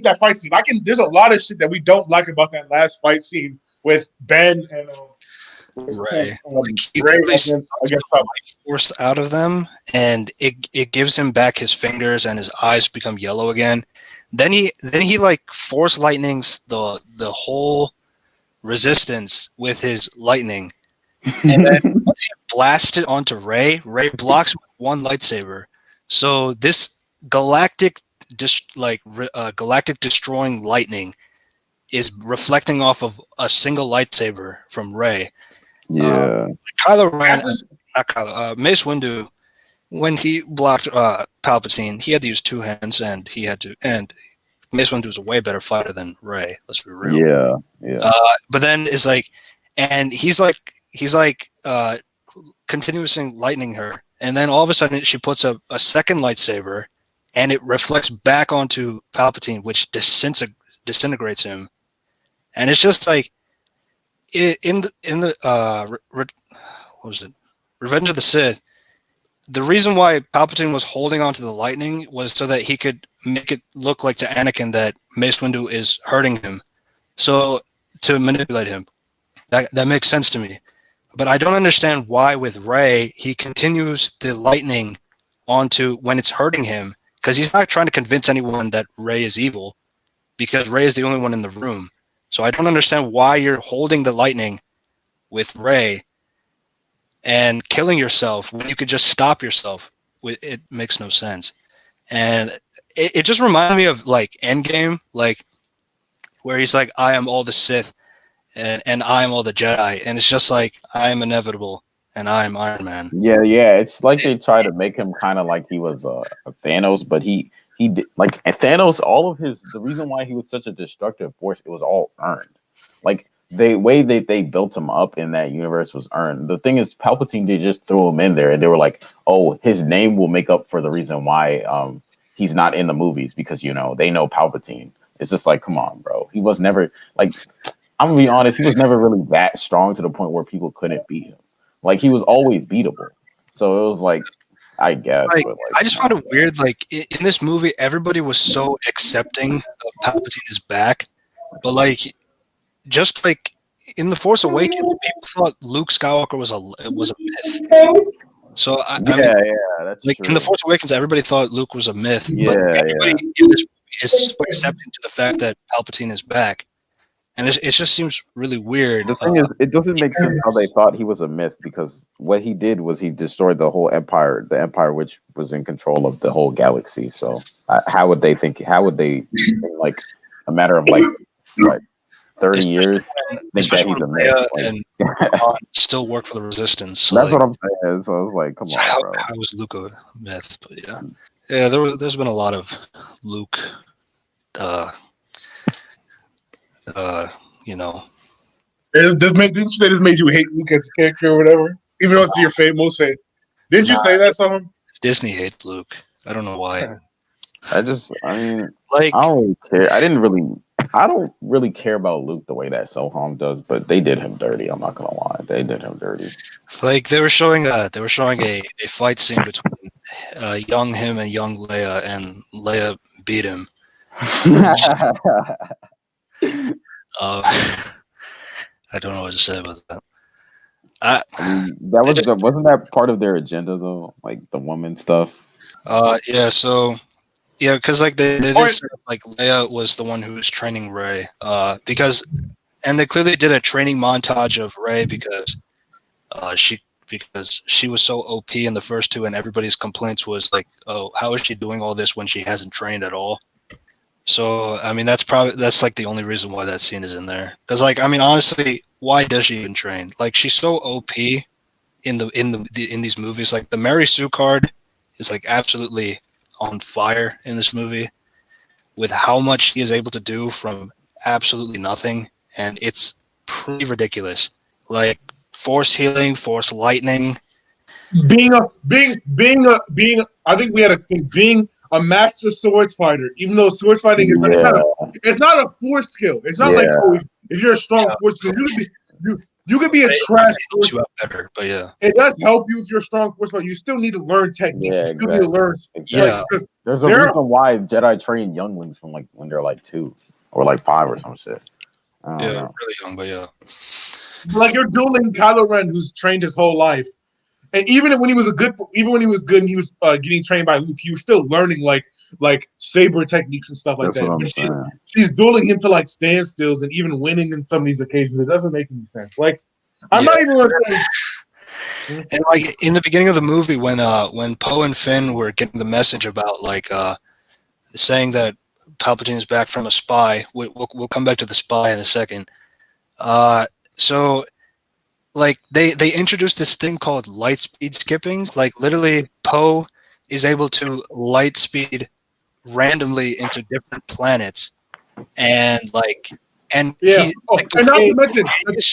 that fight scene. There's a lot of shit that we don't like about that last fight scene with Ben and Ray. Ray forced out of them, and it gives him back his fingers, and his eyes become yellow again. Then he like force lightnings the whole resistance with his lightning, and then once he blasts it onto Ray blocks with one lightsaber. So this galactic destroying lightning is reflecting off of a single lightsaber from Ray. Yeah, Mace Windu, when he blocked Palpatine, he had to use 2 hands, and Mace Windu is a way better fighter than Rey. Let's be real. Yeah. But then it's like, and he's continuously lightning her, and then all of a sudden she puts a second lightsaber, and it reflects back onto Palpatine, which disintegrates him, and it's just like. Revenge of the Sith, the reason why Palpatine was holding onto the lightning was so that he could make it look like to Anakin that Mace Windu is hurting him, so to manipulate him. That makes sense to me. But I don't understand why with Rey he continues the lightning onto when it's hurting him, because he's not trying to convince anyone that Rey is evil, because Rey is the only one in the room. So I don't understand why you're holding the lightning with Rey and killing yourself when you could just stop yourself. It makes no sense. And it just reminded me of like Endgame, like where he's like, I am all the Sith and I am all the Jedi. And it's just like, I am inevitable and I am Iron Man. Yeah. It's like they try to make him kind of like he was a Thanos, but he did, like Thanos. All of the reason why he was such a destructive force, it was all earned. Like the way they built him up in that universe was earned. The thing is, Palpatine, they just threw him in there, and they were like, "Oh, his name will make up for the reason why he's not in the movies because they know Palpatine." It's just like, come on, bro. He was never like. I'm gonna be honest. He was never really that strong to the point where people couldn't beat him. Like he was always beatable. So it was like, I guess. Like, but I just found it weird. Like in this movie, everybody was so accepting of Palpatine is back, but like, just like in the Force Awakens, people thought Luke Skywalker was a myth. So I mean, that's like true. in the Force Awakens, everybody thought Luke was a myth, but Yeah, everybody in this movie is so accepting to the fact that Palpatine is back, and it just seems really weird. The thing is, it doesn't make sense how they thought he was a myth because what he did was he destroyed the whole empire, the empire which was in control of the whole galaxy. So how would they think? How would they, in like a matter of like what 30 years, think that he's a myth? And still work for the Resistance. So that's like, what I'm saying. So I was like, come on, bro. How was Luke a myth? But yeah, there's been a lot of Luke. Didn't you say this made you hate Luke as a character or whatever? Even though it's your most favorite. Didn't you say that, someone? Disney hates Luke. I don't know why. I mean, Like, I don't really care. I don't really care about Luke the way that Soham does, but they did him dirty. I'm not gonna lie, they did him dirty. Like they were showing a fight scene between young him and young Leia, and Leia beat him. I don't know what to say about that. I mean, wasn't that part of their agenda though, like the woman stuff. Yeah. So yeah, because like they did sort of, like Leia was the one who was training Rey. Because they clearly did a training montage of Rey because she was so OP in the first two, and everybody's complaints was like, oh, how is she doing all this when she hasn't trained at all? So I mean, that's like the only reason why that scene is in there. Because like, I mean, honestly, why does she even train? Like, she's so OP in these movies. Like the Mary Sue card is like absolutely on fire in this movie with how much she is able to do from absolutely nothing, and it's pretty ridiculous. Like force healing, force lightning. Being I think we had a thing, being a master swords fighter, even though swords fighting is not a force skill. It's not like, oh, if you're a strong force skill, you could be a trash force. Better, but yeah, it does help you if you're a strong force fighter. You still need to learn technique. You still need to learn. Yeah, there's a reason why Jedi train younglings from like when they're like 2 or like 5 or some shit. Really young, but yeah. Like you're dueling Kylo Ren, who's trained his whole life. And even when he was good and he was getting trained by Luke, he was still learning like saber techniques and stuff like that. She's dueling him to like standstills and even winning in some of these occasions. It doesn't make any sense. Like I'm not even. And like in the beginning of the movie, when Poe and Finn were getting the message about like saying that Palpatine is back from a spy, we'll come back to the spy in a second. So. Like they introduced this thing called light speed skipping. Like literally, Poe is able to light speed randomly into different planets, and he's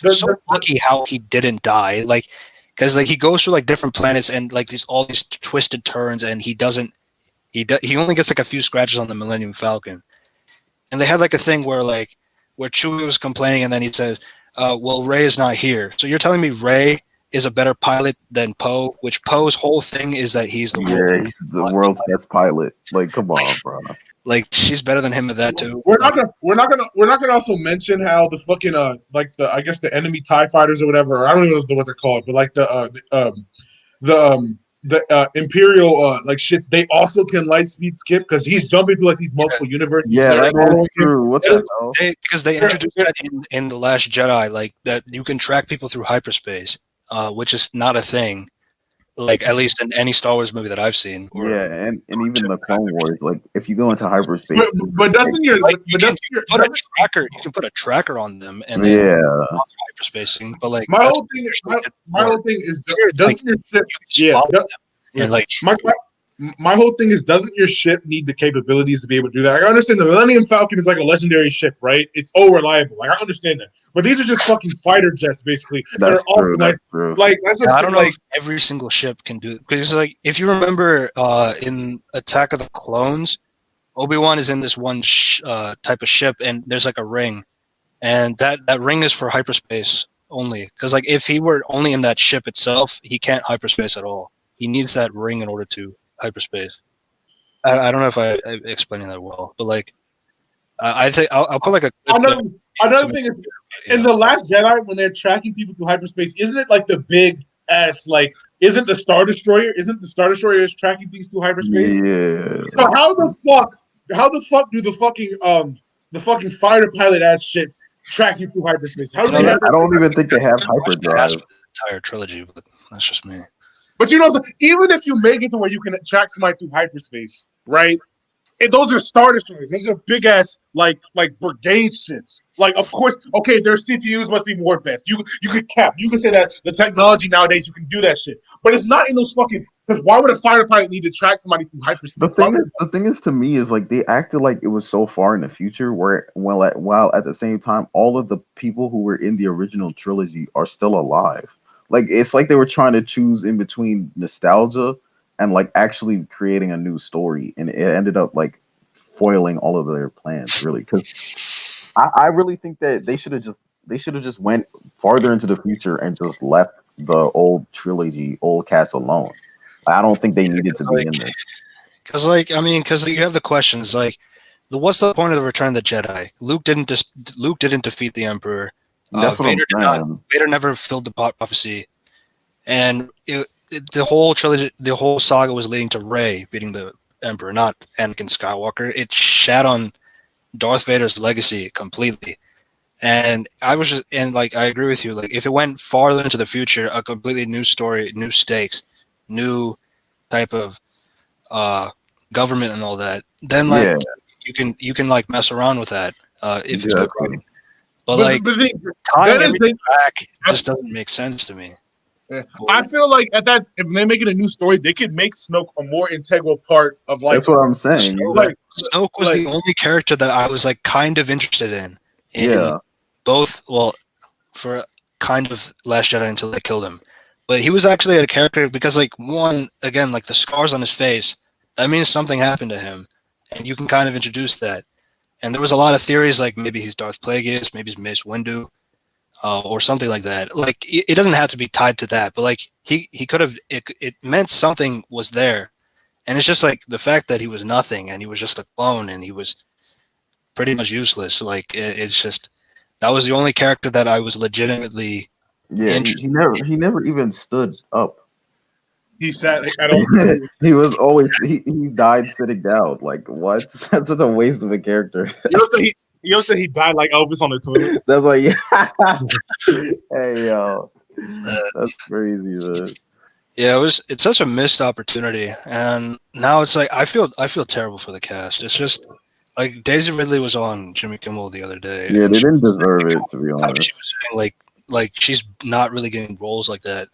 so lucky how he didn't die. Like because like he goes through like different planets and like all these twisted turns, and he only gets like a few scratches on the Millennium Falcon. And they had like a thing where Chewie was complaining, and then he says, well, Rey is not here. So you're telling me Rey is a better pilot than Poe, which Poe's whole thing is that he's the world's best pilot. Like, come on, bro. Like she's better than him at that too. We're not gonna also mention how the fucking like the I guess the enemy TIE fighters or whatever. I don't even know what they're called, but like the Imperial like shits, they also can light speed skip because he's jumping through like these multiple universes. Yeah, They're that following is him. true. What the hell? Because they introduced that in the Last Jedi, like that you can track people through hyperspace, which is not a thing. Like at least in any Star Wars movie that I've seen. Or, Yeah, and even the Clone Wars, like if you go into hyperspace, but doesn't your like, but doesn't your put a tracker? You can put a tracker on them, and then yeah, hyperspacing. But like my whole thing is doesn't your ship and like my whole thing is, doesn't your ship need the capabilities to be able to do that? I understand the Millennium Falcon is like a legendary ship, right? It's all reliable. Like I understand that, but these are just fucking fighter jets, basically. that's true. Like, That's true. like that's what I I'm don't saying, know if every single ship can do it because like if you remember in Attack of the Clones, Obi-Wan is in this one type of ship, and there's like a ring, and that ring is for hyperspace only. Because like if he were only in that ship itself, he can't hyperspace at all. He needs that ring in order to hyperspace. I don't know if I'm explaining that well, but like I think I'll put like a another thing is in the Last Jedi when they're tracking people through hyperspace, isn't it like the big ass like? Isn't the Star Destroyer is tracking things through hyperspace? Yeah. So how the fuck do the fucking fighter pilot ass shits track you through hyperspace? How do they have I don't even think they have hyperdrive. the entire trilogy, but that's just me. But you know, even if you make it to where you can track somebody through hyperspace, right? And those are Star Destroyers. Those are big ass like brigade ships. Like, of course, okay, their CPUs must be more best. You could say that the technology nowadays you can do that shit. But it's not in those fucking. Because why would a fighter pilot need to track somebody through hyperspace? The thing is to me is like they acted like it was so far in the future while at the same time all of the people who were in the original trilogy are still alive. Like it's like they were trying to choose in between nostalgia and like actually creating a new story, and it ended up like foiling all of their plans really. Because I really think that they should have just went farther into the future and just left the old trilogy, old cast alone. I don't think they needed to be in this. Because you have the questions like, what's the point of the Return of the Jedi? Luke didn't defeat the Emperor. Vader never fulfilled the prophecy, and the whole trilogy, the whole saga was leading to Rey beating the Emperor, not Anakin Skywalker. It shat on Darth Vader's legacy completely. And I agree with you. Like, if it went farther into the future, a completely new story, new stakes, new type of government and all that, then you can like mess around with that if it's good writing. But like tying everything back just doesn't make sense to me. Yeah. I feel like at that, if they're making a new story, they could make Snoke a more integral part of like. That's what I'm saying. Snoke was the only character that I was like kind of interested in both. Well, for kind of Last Jedi until they killed him, but he was actually a character because like like the scars on his face, that means something happened to him, and you can kind of introduce that. And there was a lot of theories like maybe he's Darth Plagueis, maybe he's Mace Windu. Or something like that. Like it doesn't have to be tied to that, but like he could have. It meant something was there, and it's just like the fact that he was nothing and he was just a clone and he was pretty much useless. Like it's just that was the only character that I was legitimately. Yeah, he never even stood up. He sat at all. He was always he died sitting down. Like what? That's such a waste of a character. He also said he died like Elvis on the toilet. That's like, hey yo, that's crazy, man. Yeah, it's such a missed opportunity, and now it's like I feel terrible for the cast. It's just like Daisy Ridley was on Jimmy Kimmel the other day. Yeah, they didn't deserve it, to be honest. She was saying like she's not really getting roles like that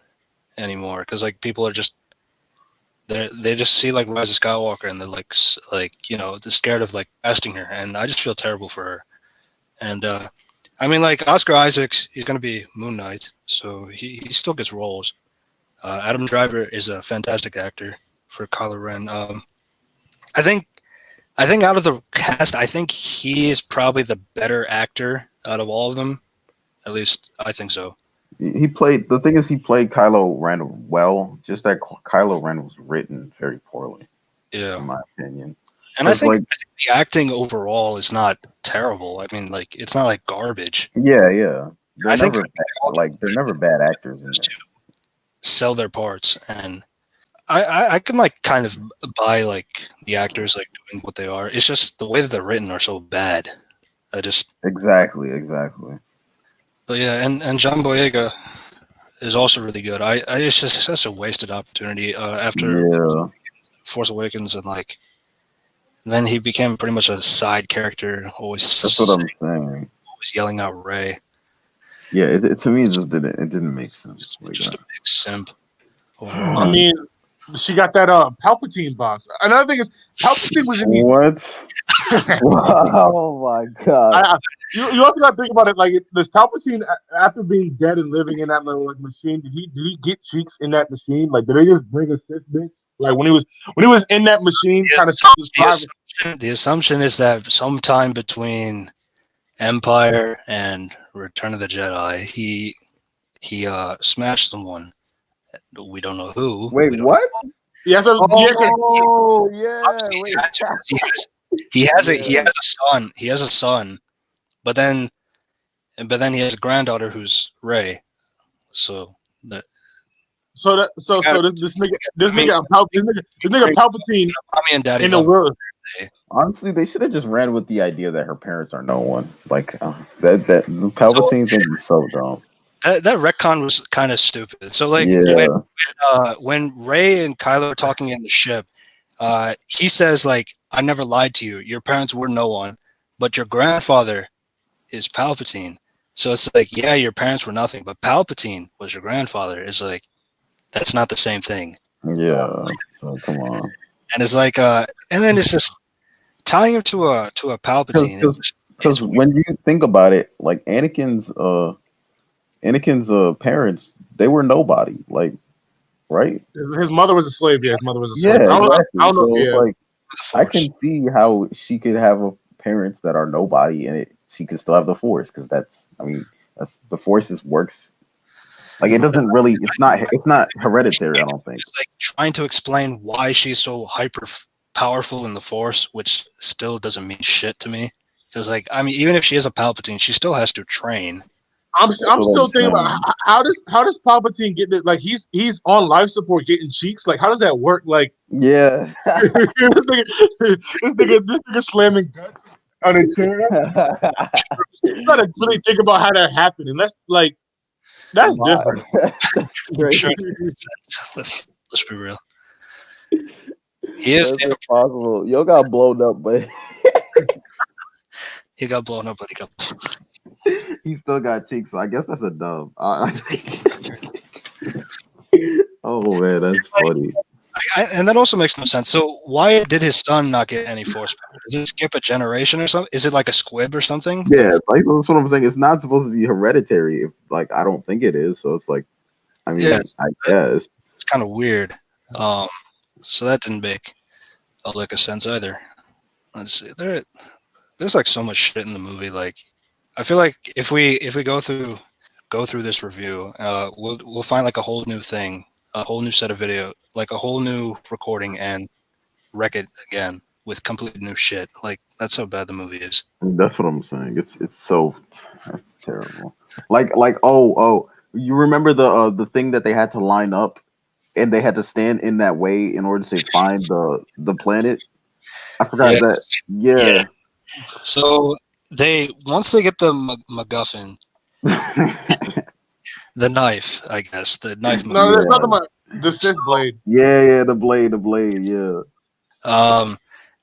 anymore because like people are just they just see like Rise of Skywalker and they're like they're scared of like casting her, and I just feel terrible for her. And I mean, like Oscar Isaacs, he's gonna be Moon Knight, so he still gets roles. Adam Driver is a fantastic actor for Kylo Ren. I think out of the cast, I think he is probably the better actor out of all of them. At least I think so. He played Kylo Ren well, just that Kylo Ren was written very poorly. Yeah. In my opinion. And I think the acting overall is not terrible. I mean, like it's not like garbage. Yeah. I think They're never bad actors in to sell their parts, and I can like kind of buy like the actors like doing what they are. It's just the way that they're written are so bad. Exactly. But yeah, and John Boyega is also really good. It's just such a wasted opportunity after Force Awakens, and like then he became pretty much a side character, That's what I'm saying. Always yelling out Rey. Yeah, to me it just didn't make sense. Just a big simp. Overall. I mean, she got that Palpatine box. Another thing is Palpatine was in the what? Oh my god! You also got to think about it. Like, does Palpatine, after being dead and living in that little like machine, did he get cheeks in that machine? Like, did they just bring a Sith bitch? Like when he was in that machine, kind of the assumption is that sometime between Empire and Return of the Jedi, he smashed someone. We don't know who. Wait, what? Yeah, so he has a son. He has a son, but then he has a granddaughter who's Rey. So this nigga Palpatine mommy and daddy in the world. Honestly, they should have just ran with the idea that her parents are no one. Like that Palpatine thing is so dumb. That retcon was kind of stupid. So like when Rey and Kylo are talking in the ship, he says like, "I never lied to you. Your parents were no one, but your grandfather is Palpatine." So it's like, yeah, your parents were nothing, but Palpatine was your grandfather. It's like that's not the same thing. Yeah, so come on. And it's like, and then it's just tying him to a Palpatine. Because when you think about it, like Anakin's parents, they were nobody, like, right? His mother was a slave. Yeah, his mother was a slave. Yeah, exactly. So it's like, I can see how she could have parents that are nobody, and she could still have the Force, because that's the Force works. Like it doesn't really, it's not hereditary. I don't think. It's like trying to explain why she's so hyper powerful in the Force, which still doesn't mean shit to me. Because like, I mean, even if she is a Palpatine, she still has to train. I'm still thinking about how does Palpatine get this? Like he's on life support getting cheeks. Like how does that work? Like yeah, this nigga slamming guts on a chair. You gotta really think about how that happened, and that's different. Let's be real. He is possible. Yo got blown up, but he got blown up, but he got. He still got cheeks, so I guess that's a dub. Oh man, that's funny. And that also makes no sense. So why did his son not get any Force power? Does it skip a generation or something? Is it like a squib or something? Yeah, like that's what I'm saying. It's not supposed to be hereditary. Like I don't think it is. So it's like, I mean, yeah, I guess it's kind of weird. So that didn't make a lick of sense either. Let's see. There's like so much shit in the movie. Like, I feel like if we go through this review, we'll find like a whole new thing, a whole new set of video, like a whole new recording, and wreck it again with completely new shit. Like that's how bad the movie is. That's what I'm saying. It's that's terrible. Like oh, you remember the thing that they had to line up, and they had to stand in that way in order to find the planet. I forgot that. Yeah. So once they get the MacGuffin, the knife, I guess the knife. No, there's nothing but the Sith blade. Yeah, the blade. Yeah.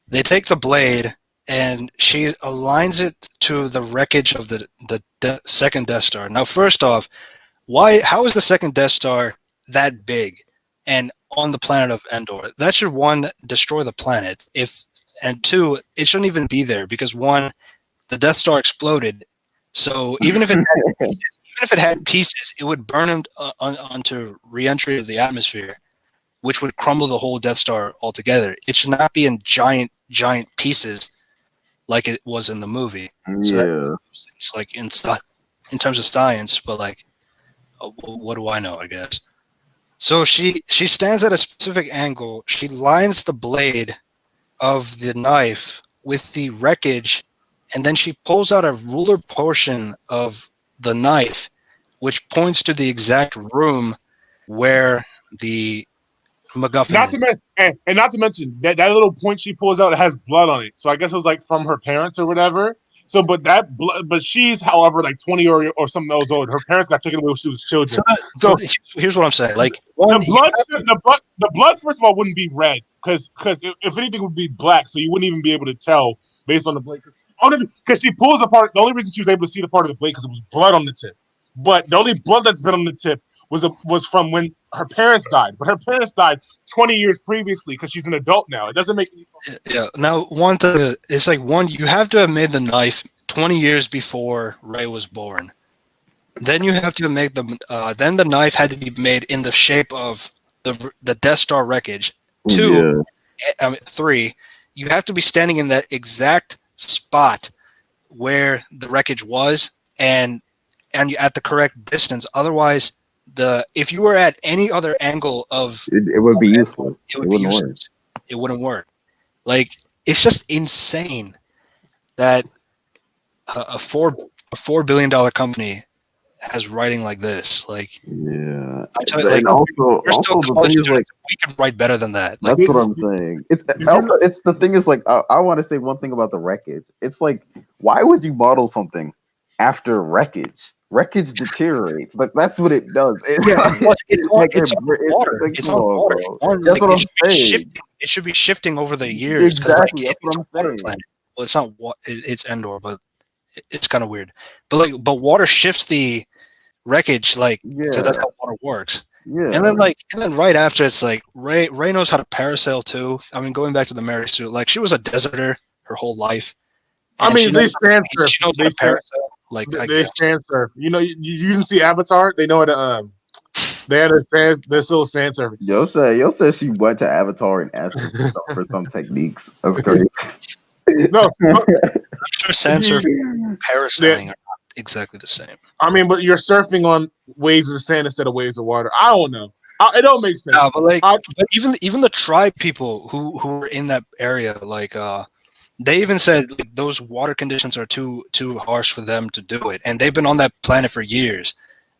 They take the blade and she aligns it to the wreckage of the second Death Star. Now, first off, how is the second Death Star that big and on the planet of Endor? That should, one, destroy the planet. And two, it shouldn't even be there because, one, the Death Star exploded. So even if it had pieces, it would burn them onto re-entry of the atmosphere, which would crumble the whole Death Star altogether. It should not be in giant pieces like it was in the movie. So it's like in terms of science, but like, what do I know? I guess. So she stands at a specific angle. She lines the blade of the knife with the wreckage, and then she pulls out a ruler portion of the knife, which points to the exact room where the MacGuffin Not is. to mention, and not to mention that little point she pulls out, it has blood on it. So I guess it was like from her parents or whatever. So, but that blood, but she's, however, like 20 or something that was old. Her parents got taken away when she was children. So here's what I'm saying: like one, the blood, first of all, wouldn't be red because if anything, it would be black. So you wouldn't even be able to tell based on the blade. Because she pulls apart. The only reason she was able to see the part of the blade because it was blood on the tip. But the only blood that's been on the tip was from when her parents died. But her parents died 20 years previously because she's an adult now. It doesn't make any sense. Yeah. Now, one thing, it's like you have to have made the knife 20 years before Rey was born. Then you have to make then the knife had to be made in the shape of the Death Star wreckage. 3, you have to be standing in that exact spot where the wreckage was, and you at the correct distance. Otherwise, if you were at any other angle of it would be useless. It would be useless. It wouldn't work. Like, it's just insane that a $4 billion company has writing like this. Like, yeah, I'm telling you, like, also the thing is, like, we could write better than that. Like, that's what I'm saying. It's the thing is, like, I want to say one thing about the wreckage. It's like, why would you model something after wreckage? Wreckage deteriorates. Like, that's what it does. It's on water. It's on water. That's what I'm saying. It should be shifting over the years. Exactly. Like, that's what I'm saying. Well, it's not. It's Endor, but it's kind of weird. But water shifts the wreckage, because that's how water works. Yeah. And then right after, it's like Rey knows how to parasail too. I mean, going back to the Mary Sue, like, she was a deserter her whole life. I mean, they stand surf. She knows how to parasail. Like, they stand surf. You know, you didn't see Avatar. They know how to. They had their little sand surfing. Yo said she went to Avatar and asked for some techniques. That's crazy. No, I'm sure sand surfing and parasailing are not exactly the same. I mean, but you're surfing on waves of sand instead of waves of water. I don't know. It don't make sense. No, but but even the tribe people who were in that area, they even said, like, those water conditions are too harsh for them to do it, and they've been on that planet for years.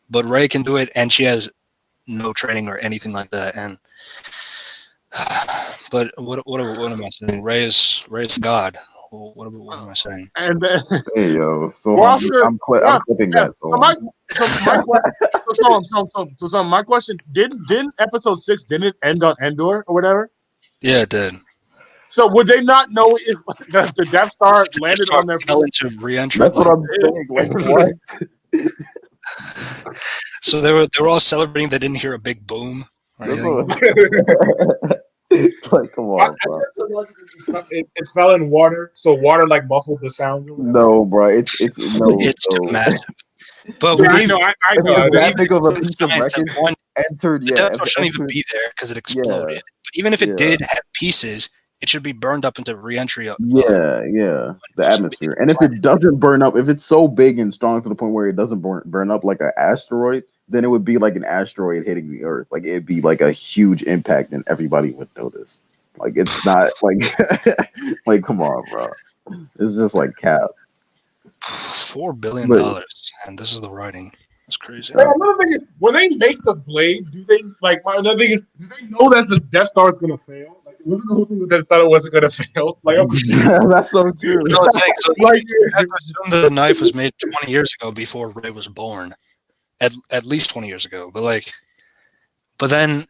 But Rey can do it, and she has no training or anything like that. And but what am I saying? Rey is God. What am I saying? And hey, yo, so well, I'm clipping that. So my question: Didn't episode 6 didn't it end on Endor or whatever? Yeah, it did. So would they not know if the Death Star landed on their fell into re-entry? That's what I'm saying. Like, what? So they were all celebrating. They didn't hear a big boom or anything. Like, come on, bro. It fell in water, so water like muffled the sound. No, bro. It's too massive. But yeah, I know. That big of a piece of wreckage entered. The Death Star shouldn't even be there because it exploded. But even if it did have pieces, it should be burned up into re-entry. The atmosphere. And if it doesn't burn up, if it's so big and strong to the point where it doesn't burn up like an asteroid, then it would be like an asteroid hitting the Earth. Like, it'd be like a huge impact, and everybody would notice. Like, it's not like, like, come on, bro. It's just like cap. $4 billion, and this is the writing. That's crazy. Well, another thing is, when they make the blade, do they another thing is, do they know that the Death Star is gonna fail? Like, it wasn't the whole thing that they thought it wasn't gonna fail. Like, that's so true. You have to assume that the knife was made 20 years ago before Rey was born, at least 20 years ago. But then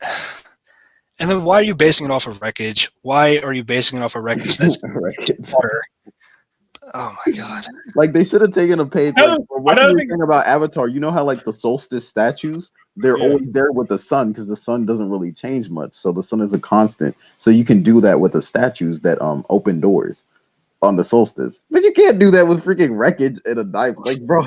why are you basing it off of wreckage? Why are you basing it off of wreckage that's water? Oh my god! Like, they should have taken a page. What you think about Avatar? You know how, like, the solstice statues, they're always there with the sun because the sun doesn't really change much, so the sun is a constant. So you can do that with the statues that open doors on the solstice, but you can't do that with freaking wreckage and a knife, like, bro.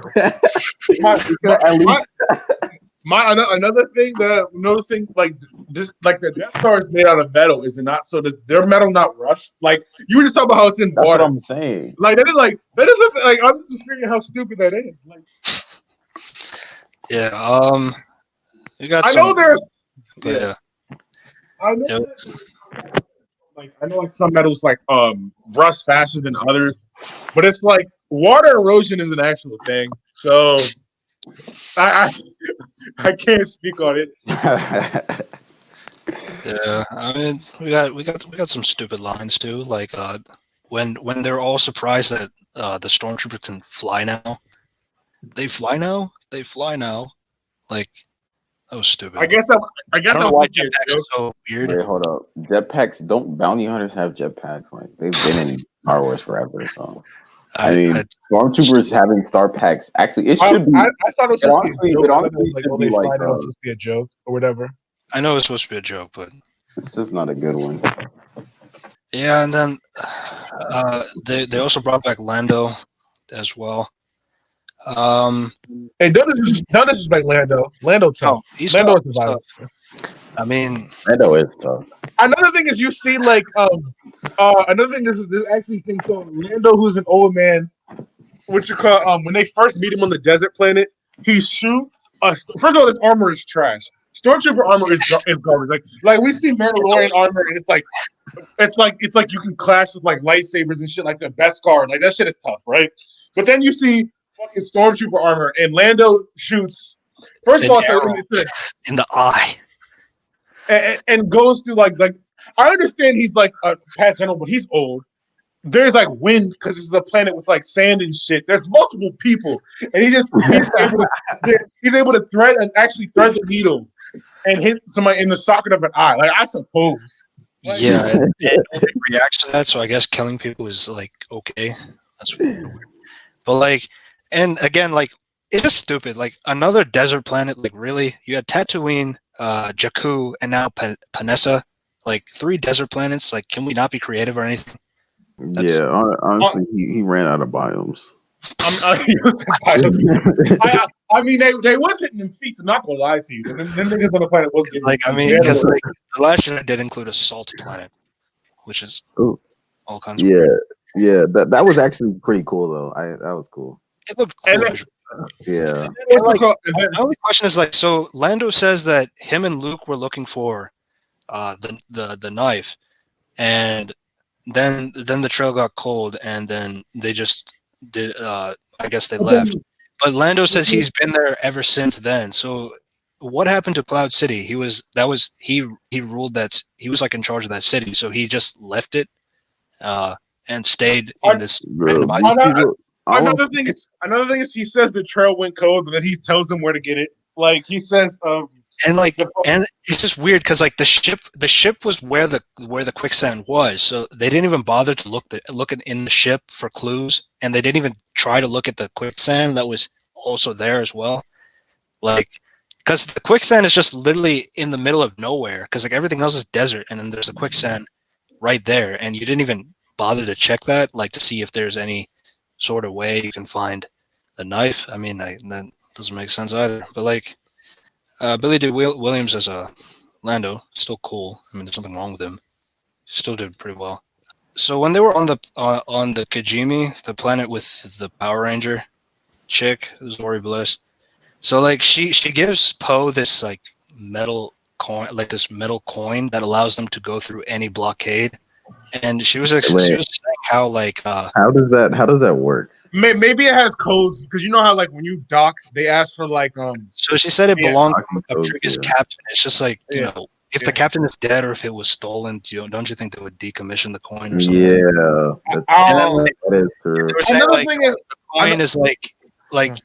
Another thing that I'm noticing, like, just like the Death Star is made out of metal, is it not? So does their metal not rust? Like, you were just talking about how it's in water. That's what I'm saying. Like, that isn't like, I'm just figuring how stupid that is. Like, yeah, you got. I know there's. But yeah. I know. like I know like some metals like rust faster than others, but it's like water erosion is an actual thing. So I I can't speak on it. Yeah, I mean, we got some stupid lines too, like when they're all surprised that the stormtrooper can fly now. They fly now. They fly now. Like that was stupid. I guess I that don't know was why supposed to be a jetpacks are joke. so weird. Wait, hold up. Jetpacks, don't bounty hunters have jetpacks? Like, they've been in Star Wars forever, so. I mean, stormtroopers having star packs, actually, it should be. I thought it was supposed to be a joke. It I thought it honestly was like, should oh, be they fly like, now. It's supposed to be a joke or whatever. I know it's supposed to be a joke, but it's just not a good one. yeah, and then they also brought back Lando as well. Hey, don't disrespect Lando. Lando tough. He's Lando tough, is survivor. I mean, Lando is tough. Another thing is you see like another thing is this actually thing. So Lando, who's an old man, what you call when they first meet him on the desert planet, he shoots us. First of all, his armor is trash. Stormtrooper armor is garbage. Like we see Mandalorian armor, and it's like you can clash with like lightsabers and shit like the Beskar. Like that shit is tough, right? But then you see fucking Stormtrooper armor, and Lando shoots. First of all, it's in the eye. and goes through like I understand he's like a past general, but he's old. There's like wind because this is a planet with like sand and shit. There's multiple people, and he's able to thread the needle and hit somebody in the socket of an eye. Like I suppose. Like, yeah, it reacts to that. So I guess killing people is like okay. That's weird. But like, and again, like it's just stupid. Like another desert planet. Like really, you had Tatooine, Jakku, and now Panessa. Like 3 desert planets. Like, can we not be creative or anything? Honestly, he ran out of biomes. I mean, they was hitting them feet. I'm not gonna lie to you. Them niggas on the planet was getting like. I mean, because like the Last Jedi did include a salt planet, which is all kinds of weird. Yeah. That was actually pretty cool though. That was cool. It looked cool. Yeah. The only question is like, so Lando says that him and Luke were looking for the knife, and then the trail got cold, and then they just did. I guess they left. But Lando says he's been there ever since then. So what happened to Cloud City? He ruled that he was like in charge of that city. So he just left it and stayed in this random island. Another thing is he says the trail went cold, but then he tells them where to get it. Like he says, and it's just weird because like the ship was where the quicksand was, so they didn't even bother to look in the ship for clues, and they didn't even try to look at the quicksand that was also there as well. Like, because the quicksand is just literally in the middle of nowhere, because like everything else is desert, and then there's a quicksand right there, and you didn't even bother to check that, like to see if there's any sort of way you can find the knife. I mean, that doesn't make sense either. But like. Billy D. Williams as a Lando, still cool. I mean, there's nothing wrong with him. Still did pretty well. So when they were on the Kijimi, the planet with the Power Ranger chick, Zori Bliss. So like she gives Poe this like metal coin that allows them to go through any blockade. And she was saying how like how does that work? Maybe it has codes because you know how like when you dock, they ask for like So she said it belonged to a previous captain. It's just like you know, if the captain is dead or if it was stolen, don't you think they would decommission the coin or something? Yeah, that is true. Another thing is the coin is like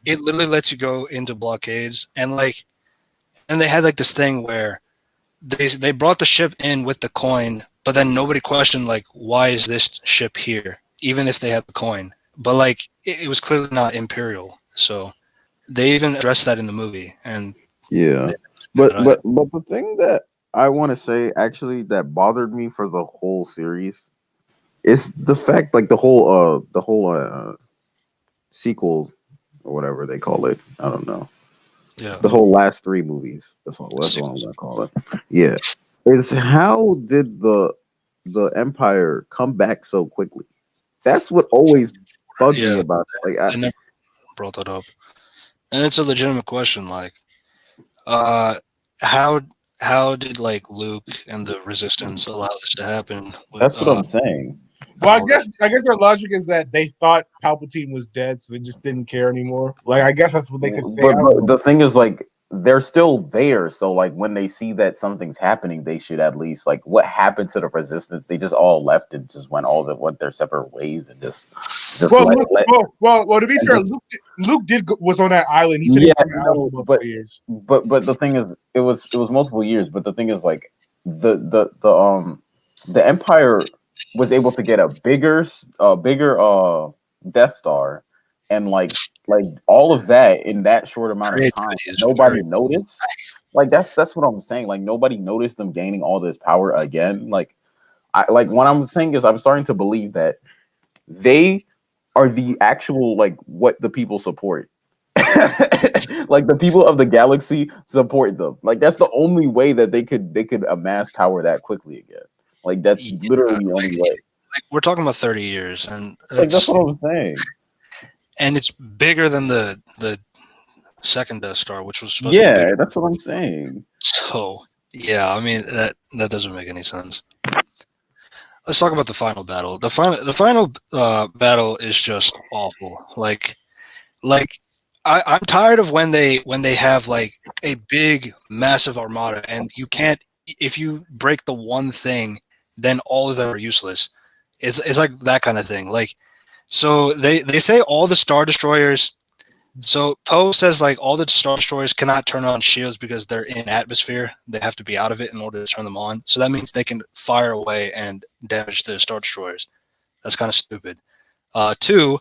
it literally lets you go into blockades, and they had like this thing where they brought the ship in with the coin, but then nobody questioned like why is this ship here, even if they had the coin. But like it was clearly not Imperial, so they even addressed that in the movie. And but the thing that I want to say actually that bothered me for the whole series is the fact like the whole sequel or whatever they call it. I don't know. Yeah, the whole last 3 movies. That's what I'm gonna call it. Yeah, it's how did the Empire come back so quickly? That's what always bugged me about it. Like I never brought that up, and it's a legitimate question. Like, how how did like Luke and the Resistance allow this to happen? That's what I'm saying. Well, I guess their logic is that they thought Palpatine was dead, so they just didn't care anymore. Like, I guess that's what they could say. But the thing is, like, they're still there. So, like, when they see that something's happening, they should at least, like, what happened to the Resistance? They just all left and just went their separate ways and just well, to be fair, Luke was on that island. He said he was on the island for multiple years. But the thing is, it was multiple years. But the thing is, like, the Empire was able to get a bigger Death Star, and like all of that in that short amount of time. Nobody noticed. Like that's what I'm saying. Like nobody noticed them gaining all this power again. Like what I'm saying is I'm starting to believe that they are the actual like what the people support. Like the people of the galaxy support them. Like that's the only way that they could amass power that quickly again. Like that's literally the only way. Like we're talking about 30 years, and that's what I'm saying. And it's bigger than the second Death Star, which was supposed to be bigger. That's what I'm saying. So yeah, I mean that doesn't make any sense. Let's talk about the final battle. The final battle is just awful. Like I'm tired of when they have like a big massive armada and you can't, if you break the one thing, then all of them are useless. It's like that kind of thing. Like so they say all the Star Destroyers. So Poe says like all the Star Destroyers cannot turn on shields because they're in atmosphere. They have to be out of it in order to turn them on. So that means they can fire away and damage the Star Destroyers. That's kind of stupid. 2,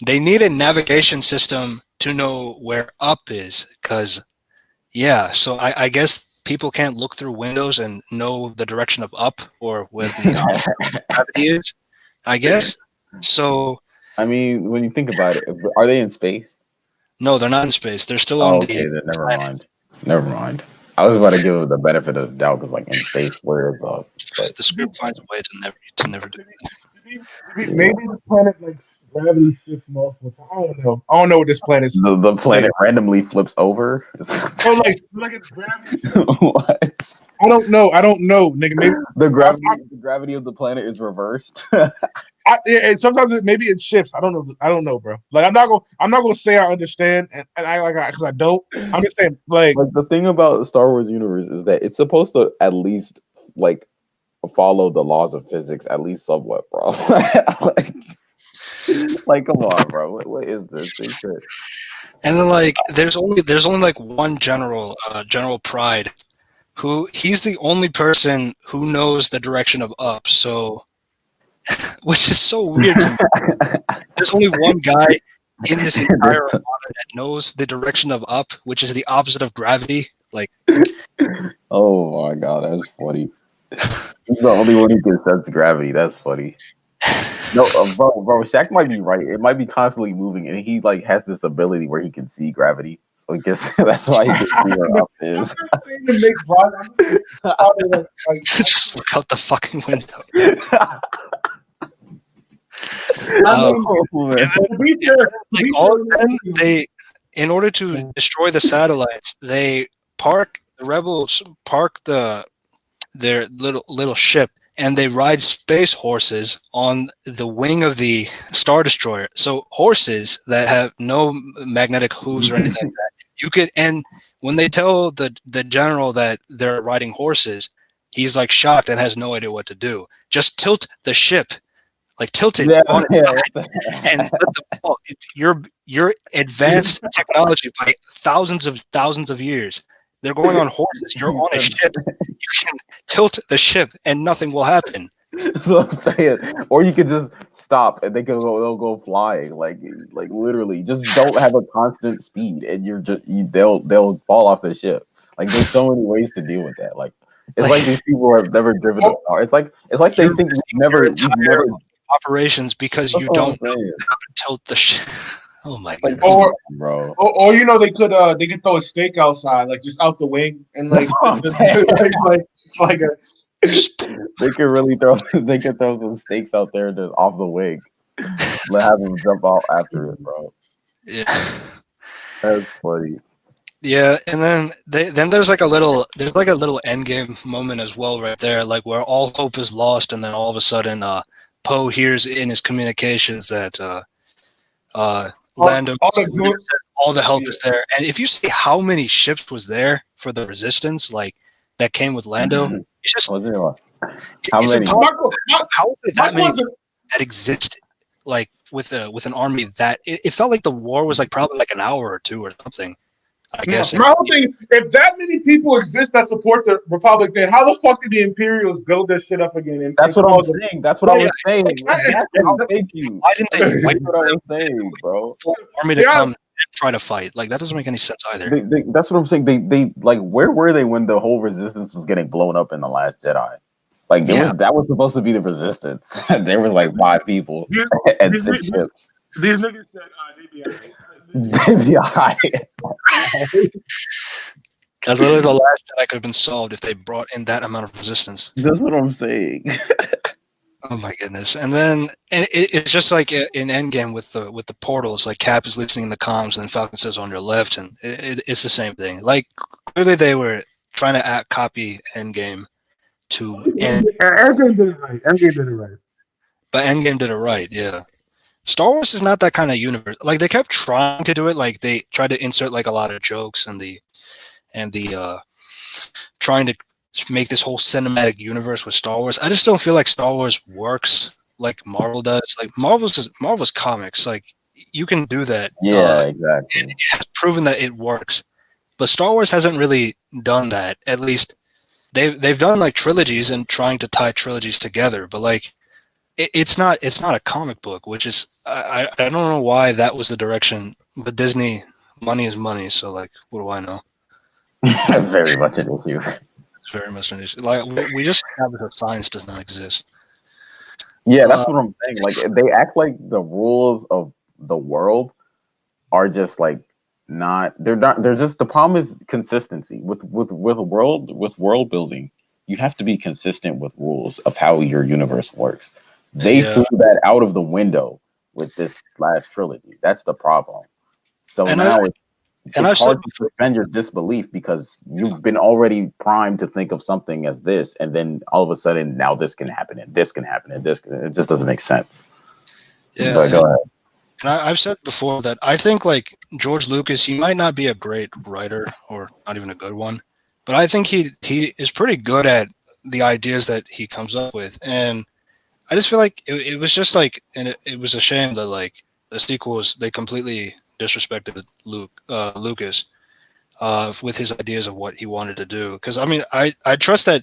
they need a navigation system to know where up is, because so I guess people can't look through windows and know the direction of up or where the gravity is, I guess. So I mean, when you think about it, are they in space? No, they're not in space. They're still on the then never mind. I was about to give them the benefit of the doubt because, like, in space, where is up? But the script finds a way to never do it. Maybe the planet like gravity shifts multiple times. I don't know what this planet is. The planet randomly flips over. Like it's gravity. What? I don't know, nigga. Maybe the gravity of the planet is reversed. And sometimes maybe it shifts. I don't know, bro. Like I'm not gonna say I understand, and I because I don't. I'm just saying, like the thing about the Star Wars universe is that it's supposed to at least like follow the laws of physics, at least somewhat, bro. like, come on, bro. What is this? And then like, there's only like one general, General Pride, who he's the only person who knows the direction of up. So. Which is so weird to me. There's only one guy in this entire armada that knows the direction of up, which is the opposite of gravity. Like, oh my god, that's funny. He's the only one who can sense gravity. That's funny. No, bro, Shaq might be right. It might be constantly moving, and he like has this ability where he can see gravity. So I guess that's why he can see where up is. Just look out the fucking window. In order to destroy the satellites, the rebels park their little ship, and they ride space horses on the wing of the Star Destroyer. So horses that have no magnetic hooves or anything like that. You could, and when they tell the general that they're riding horses, he's like shocked and has no idea what to do. Just tilt the ship. Like tilt it on it, and your advanced technology by thousands of years. They're going on horses. You're on a ship. You can tilt the ship, and nothing will happen. So I'm saying, or you could just stop, and they'll go flying. Like literally, just don't have a constant speed, and they'll fall off the ship. Like there's so many ways to deal with that. Like it's like these people have never driven a car. It's like they think we've never operations because you don't know how to tilt the ship. Oh my god! Bro. Or they could throw a steak outside, like just out the wing, and like they could really throw some steaks out there just off the wing. Let have them jump out after it, bro. Yeah, that's funny. Yeah, and then there's like a little endgame moment as well right there, like where all hope is lost, and then all of a sudden, Poe hears in his communications that Lando all the help is there, and if you see how many ships was there for the Resistance, like that came with Lando, it's just Was there how many? Impossible. How is it that many that exist? Like with an army that it felt like the war was like probably like an hour or two or something. I guess. My whole thing, if that many people exist that support the Republic, then how the fuck did the Imperials build this shit up again? And that's what I'm saying. That's what I was saying. Exactly. Thank you. Why didn't they wait for what I was saying, bro? Army to come and try to fight? Like that doesn't make any sense either. That's what I'm saying. They like where were they when the whole Resistance was getting blown up in The Last Jedi? Like that was supposed to be the Resistance. There was like 5 people and 6 ships. These niggas said Because literally the Last Jedi could have been solved if they brought in that amount of resistance. That's what I'm saying. Oh my goodness! And then it's just like in Endgame with the portals. Like Cap is listening in the comms, and then Falcon says on your left, and it's the same thing. Like clearly they were trying to copy Endgame to Endgame did it right. Endgame did it right. But Endgame did it right. Yeah. Star Wars is not that kind of universe. Like they kept trying to do it. Like they tried to insert like a lot of jokes and the trying to make this whole cinematic universe with Star Wars. I just don't feel like Star Wars works like Marvel does. Like Marvel's comics. Like you can do that. Yeah, exactly. It has proven that it works. But Star Wars hasn't really done that. At least they've done like trilogies and trying to tie trilogies together. But like it's not a comic book, which is I don't know why that was the direction. But Disney, money is money. So like, what do I know? Very much an issue. It's very much an issue. Like we just have that science does not exist. Yeah, that's what I'm saying. Like they act like the rules of the world are just like not. They're not. They're just the problem is consistency with world building. You have to be consistent with rules of how your universe works. They threw that out of the window with this last trilogy. That's the problem. So now it's hard to suspend your disbelief because you've been already primed to think of something as this, and then all of a sudden now this can happen and this can happen and this can, it just doesn't make sense. Yeah, but go ahead. And I've said before that I think like George Lucas, he might not be a great writer or not even a good one, but I think he is pretty good at the ideas that he comes up with, and I just feel like it was just like, and it was a shame that like the sequels they completely disrespected Lucas with his ideas of what he wanted to do. Because I mean, I trust that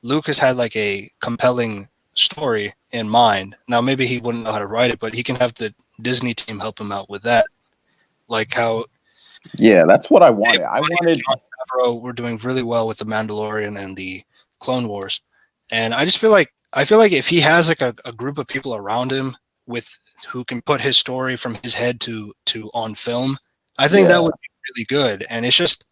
Lucas had like a compelling story in mind. Now maybe he wouldn't know how to write it, but he can have the Disney team help him out with that. Like how. Yeah, that's what I wanted. I wanted. Jon Favreau were doing really well with the Mandalorian and the Clone Wars, and I feel like if he has like a group of people around him with who can put his story from his head to on film, I think that would be really good. And it's just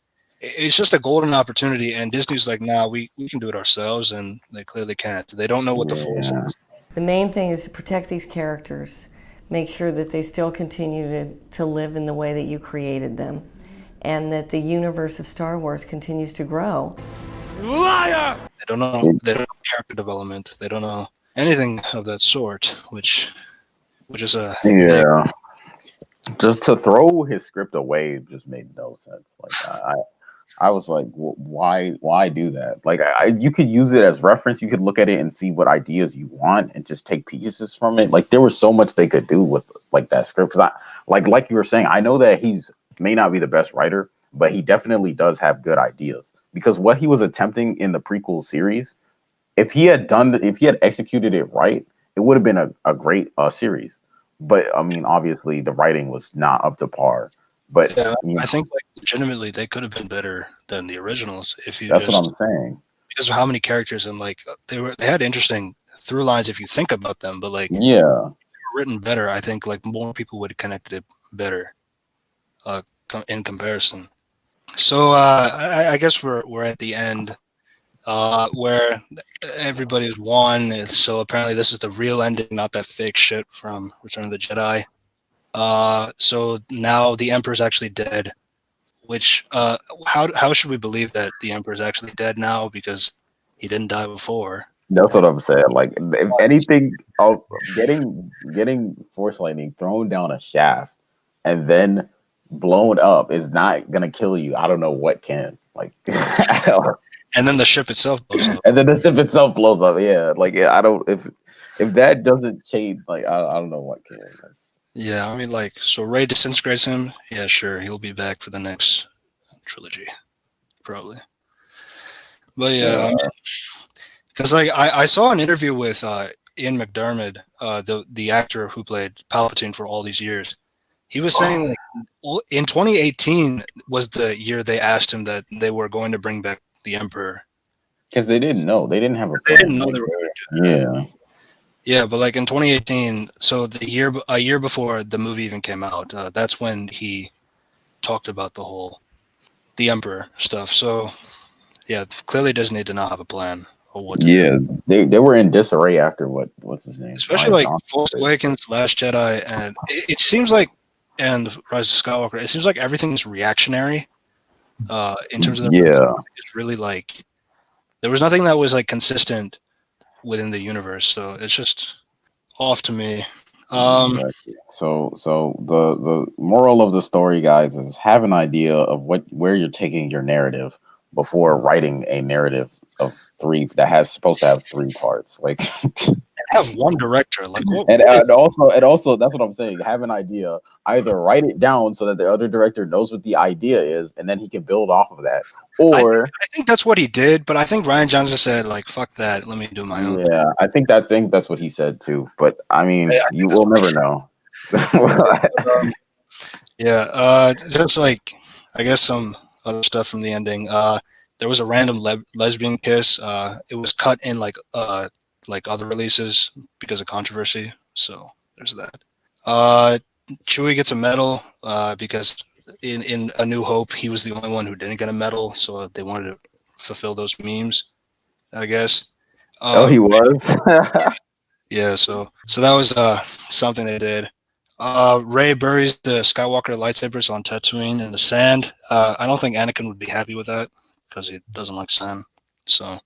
a golden opportunity. And Disney's like, nah, we can do it ourselves, and they clearly can't. They don't know what the Force is. The main thing is to protect these characters, make sure that they still continue to live in the way that you created them, and that the universe of Star Wars continues to grow. Liar! They don't know character development. They don't know anything of that sort, which is a just to throw his script away just made no sense. Like I was like, why do that? Like you could use it as reference. You could look at it and see what ideas you want and just take pieces from it. Like there was so much they could do with like that script. Because like you were saying, I know that he's may not be the best writer, but he definitely does have good ideas. Because what he was attempting in the prequel series, if he had executed it right, it would have been a great series. But I mean, obviously, the writing was not up to par. But I think, like, legitimately, they could have been better than the originals. That's what I'm saying. Because of how many characters and like they had interesting through lines if you think about them. But like, if they were written better, I think like more people would have connected it better in comparison. So I guess we're at the end. Where everybody's won. So apparently this is the real ending, not that fake shit from Return of the Jedi. So now the Emperor's actually dead. Which how should we believe that the Emperor is actually dead now because he didn't die before? That's what I'm saying. Like, if anything, getting Force lightning thrown down a shaft and then blown up is not gonna kill you. I don't know what can. Like, And then the ship itself blows up. and then the ship itself blows up. Yeah, like I don't if that doesn't change, like I don't know what can. Yeah, I mean, like, so Rey disintegrates him. Yeah, sure, he'll be back for the next trilogy, probably. But yeah, because like I saw an interview with Ian McDermott, the actor who played Palpatine for all these years. He was saying like, in 2018 was the year they asked him that they were going to bring back the Emperor. Because they didn't know. They didn't have a plan. They didn't know they were going to do that. Yeah. Yeah, but like in 2018, so a year before the movie even came out, that's when he talked about the Emperor stuff. So yeah, clearly Disney did not have a plan or what to do. They were in disarray after what's his name? Especially like Force Awakens, Last Jedi, and it seems like, and Rise of Skywalker, it seems like everything is reactionary. In terms of it's really like there was nothing that was like consistent within the universe, so it's just off to me. Exactly. So the moral of the story, guys, is have an idea of where you're taking your narrative before writing a narrative of three that has supposed to have three parts. Like have one director, like what? And also that's what I'm saying. Have an idea, either write it down so that the other director knows what the idea is, and then he can build off of that. Or I think that's what he did, but I think Rian Johnson said like, "Fuck that, let me do my own." Yeah, I think that's what he said too. But I mean, you will never know. Just like I guess some other stuff from the ending. There was a random lesbian kiss. It was cut in like other releases because of controversy. So there's that. Chewie gets a medal because in A New Hope he was the only one who didn't get a medal, so they wanted to fulfill those memes, I guess. He was. Yeah, so that was something they did. Rey buries the Skywalker lightsabers on Tatooine in the sand. I don't think Anakin would be happy with that because he doesn't like sand. So,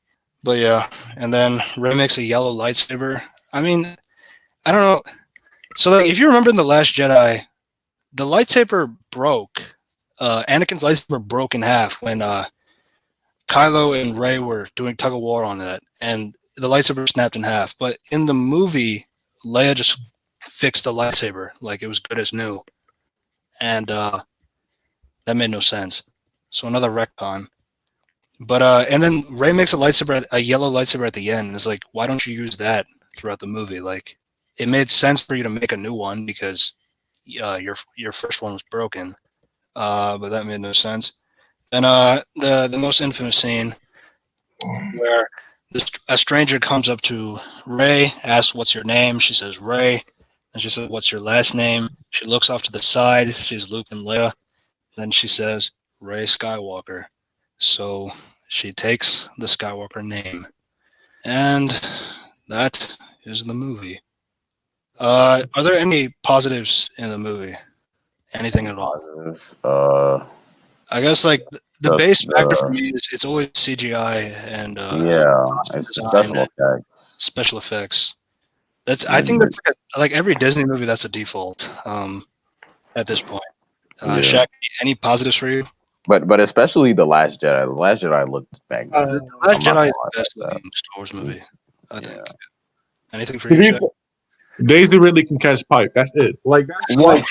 but yeah, and then Rey makes a yellow lightsaber. I mean, I don't know. So, like, if you remember in The Last Jedi, the lightsaber broke. Anakin's lightsaber broke in half when Kylo and Rey were doing tug of war on it, and the lightsaber snapped in half. But in the movie, Leia just fixed the lightsaber like it was good as new, and that made no sense. So another retcon. But and then Rey makes a yellow lightsaber at the end. And it's like, why don't you use that throughout the movie? Like, it made sense for you to make a new one because your first one was broken. But that made no sense. And the most infamous scene where a stranger comes up to Rey, asks, "What's your name?" She says, "Rey." And she says, "What's your last name?" She looks off to the side, sees Luke and Leia. Then she says, "Rey Skywalker." So she takes the Skywalker name. And that is the movie. Are there any positives in the movie? Anything at all? I guess like the base factor for me is it's always CGI and it's special effects. I think that's like every Disney movie. That's a default at this point. Shaq, any positives for you? But especially The Last Jedi. The Last Jedi looked magnificent. The Last Jedi is the best looking Star Wars movie, I think. Anything for you, Shaq? Daisy Ridley can catch pipe. That's it. Like that's what?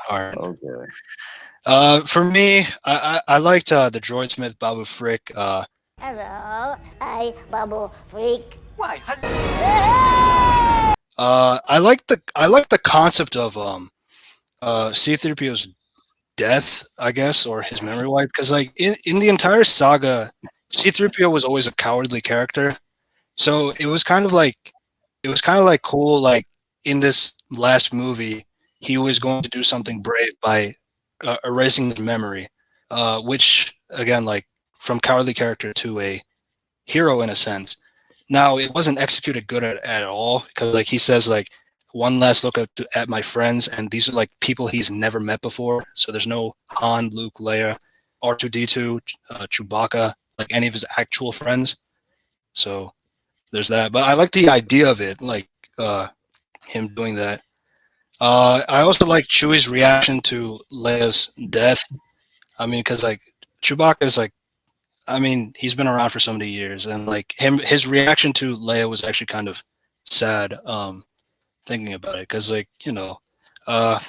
All right. Okay. For me, I liked the droidsmith Babu Frick. Hello, I Babu Frick. Why? I like the concept of C-3PO's death, I guess, or his memory wipe, because like in the entire saga, C-3PO was always a cowardly character. So it was kind of like cool, like in this last movie, he was going to do something brave by erasing his memory, which again, like from cowardly character to a hero in a sense. Now it wasn't executed good at all because like he says like, one last look at my friends, and these are like people he's never met before. So there's no Han, Luke, Leia, R2D2, Chewbacca, like any of his actual friends. So there's that. But I like the idea of it, like him doing that. I also like Chewie's reaction to Leia's death. I mean, because like Chewbacca is like, I mean, he's been around for so many years, and like his reaction to Leia was actually kind of sad. Thinking about it, because like I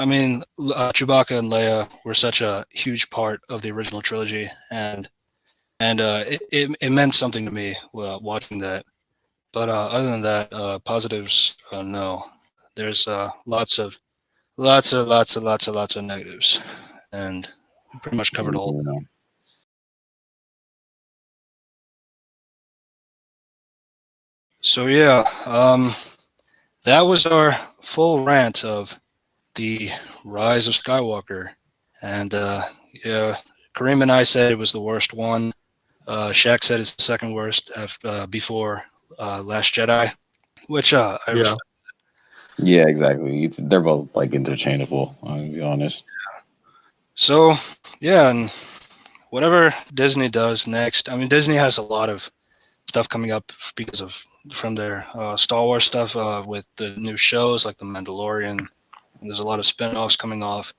mean, Chewbacca and Leia were such a huge part of the original trilogy, and it meant something to me watching that. But other than that, positives, no. There's lots of negatives, and we pretty much covered all. You know. So yeah, that was our full rant of the Rise of Skywalker, and yeah, Kareem and I said it was the worst one. Shaq said it's the second worst before Last Jedi, which I respect. Yeah, exactly. They're both like interchangeable. To be honest. So yeah, and whatever Disney does next, I mean, Disney has a lot of stuff coming up because of from their Star Wars stuff with the new shows like The Mandalorian. There's a lot of spin-offs coming off,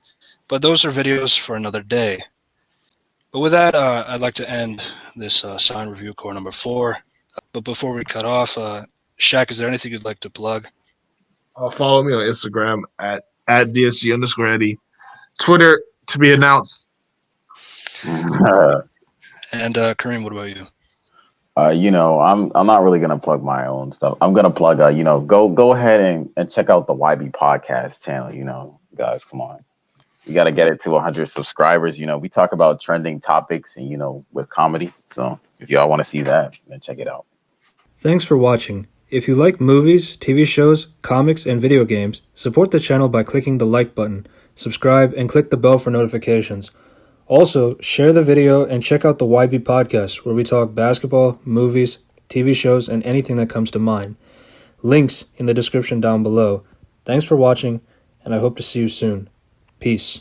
but those are videos for another day. But with that, I'd like to end this Cyan Review Corp number 4. But before we cut off, Shaq, is there anything you'd like to plug? Follow me on Instagram at DSG_Eddie. Twitter to be announced. And Kareem, what about you? I'm not really gonna plug my own stuff. I'm gonna plug go ahead and check out the YB podcast channel. Guys, come on. We gotta get it to 100 subscribers. We talk about trending topics and with comedy. So if y'all want to see that, then check it out. Thanks for watching. If you like movies, TV shows, comics, and video games, support the channel by clicking the like button, subscribe, and click the bell for notifications. Also, share the video and check out the YB podcast, where we talk basketball, movies, TV shows, and anything that comes to mind. Links in the description down below. Thanks for watching, and I hope to see you soon. Peace.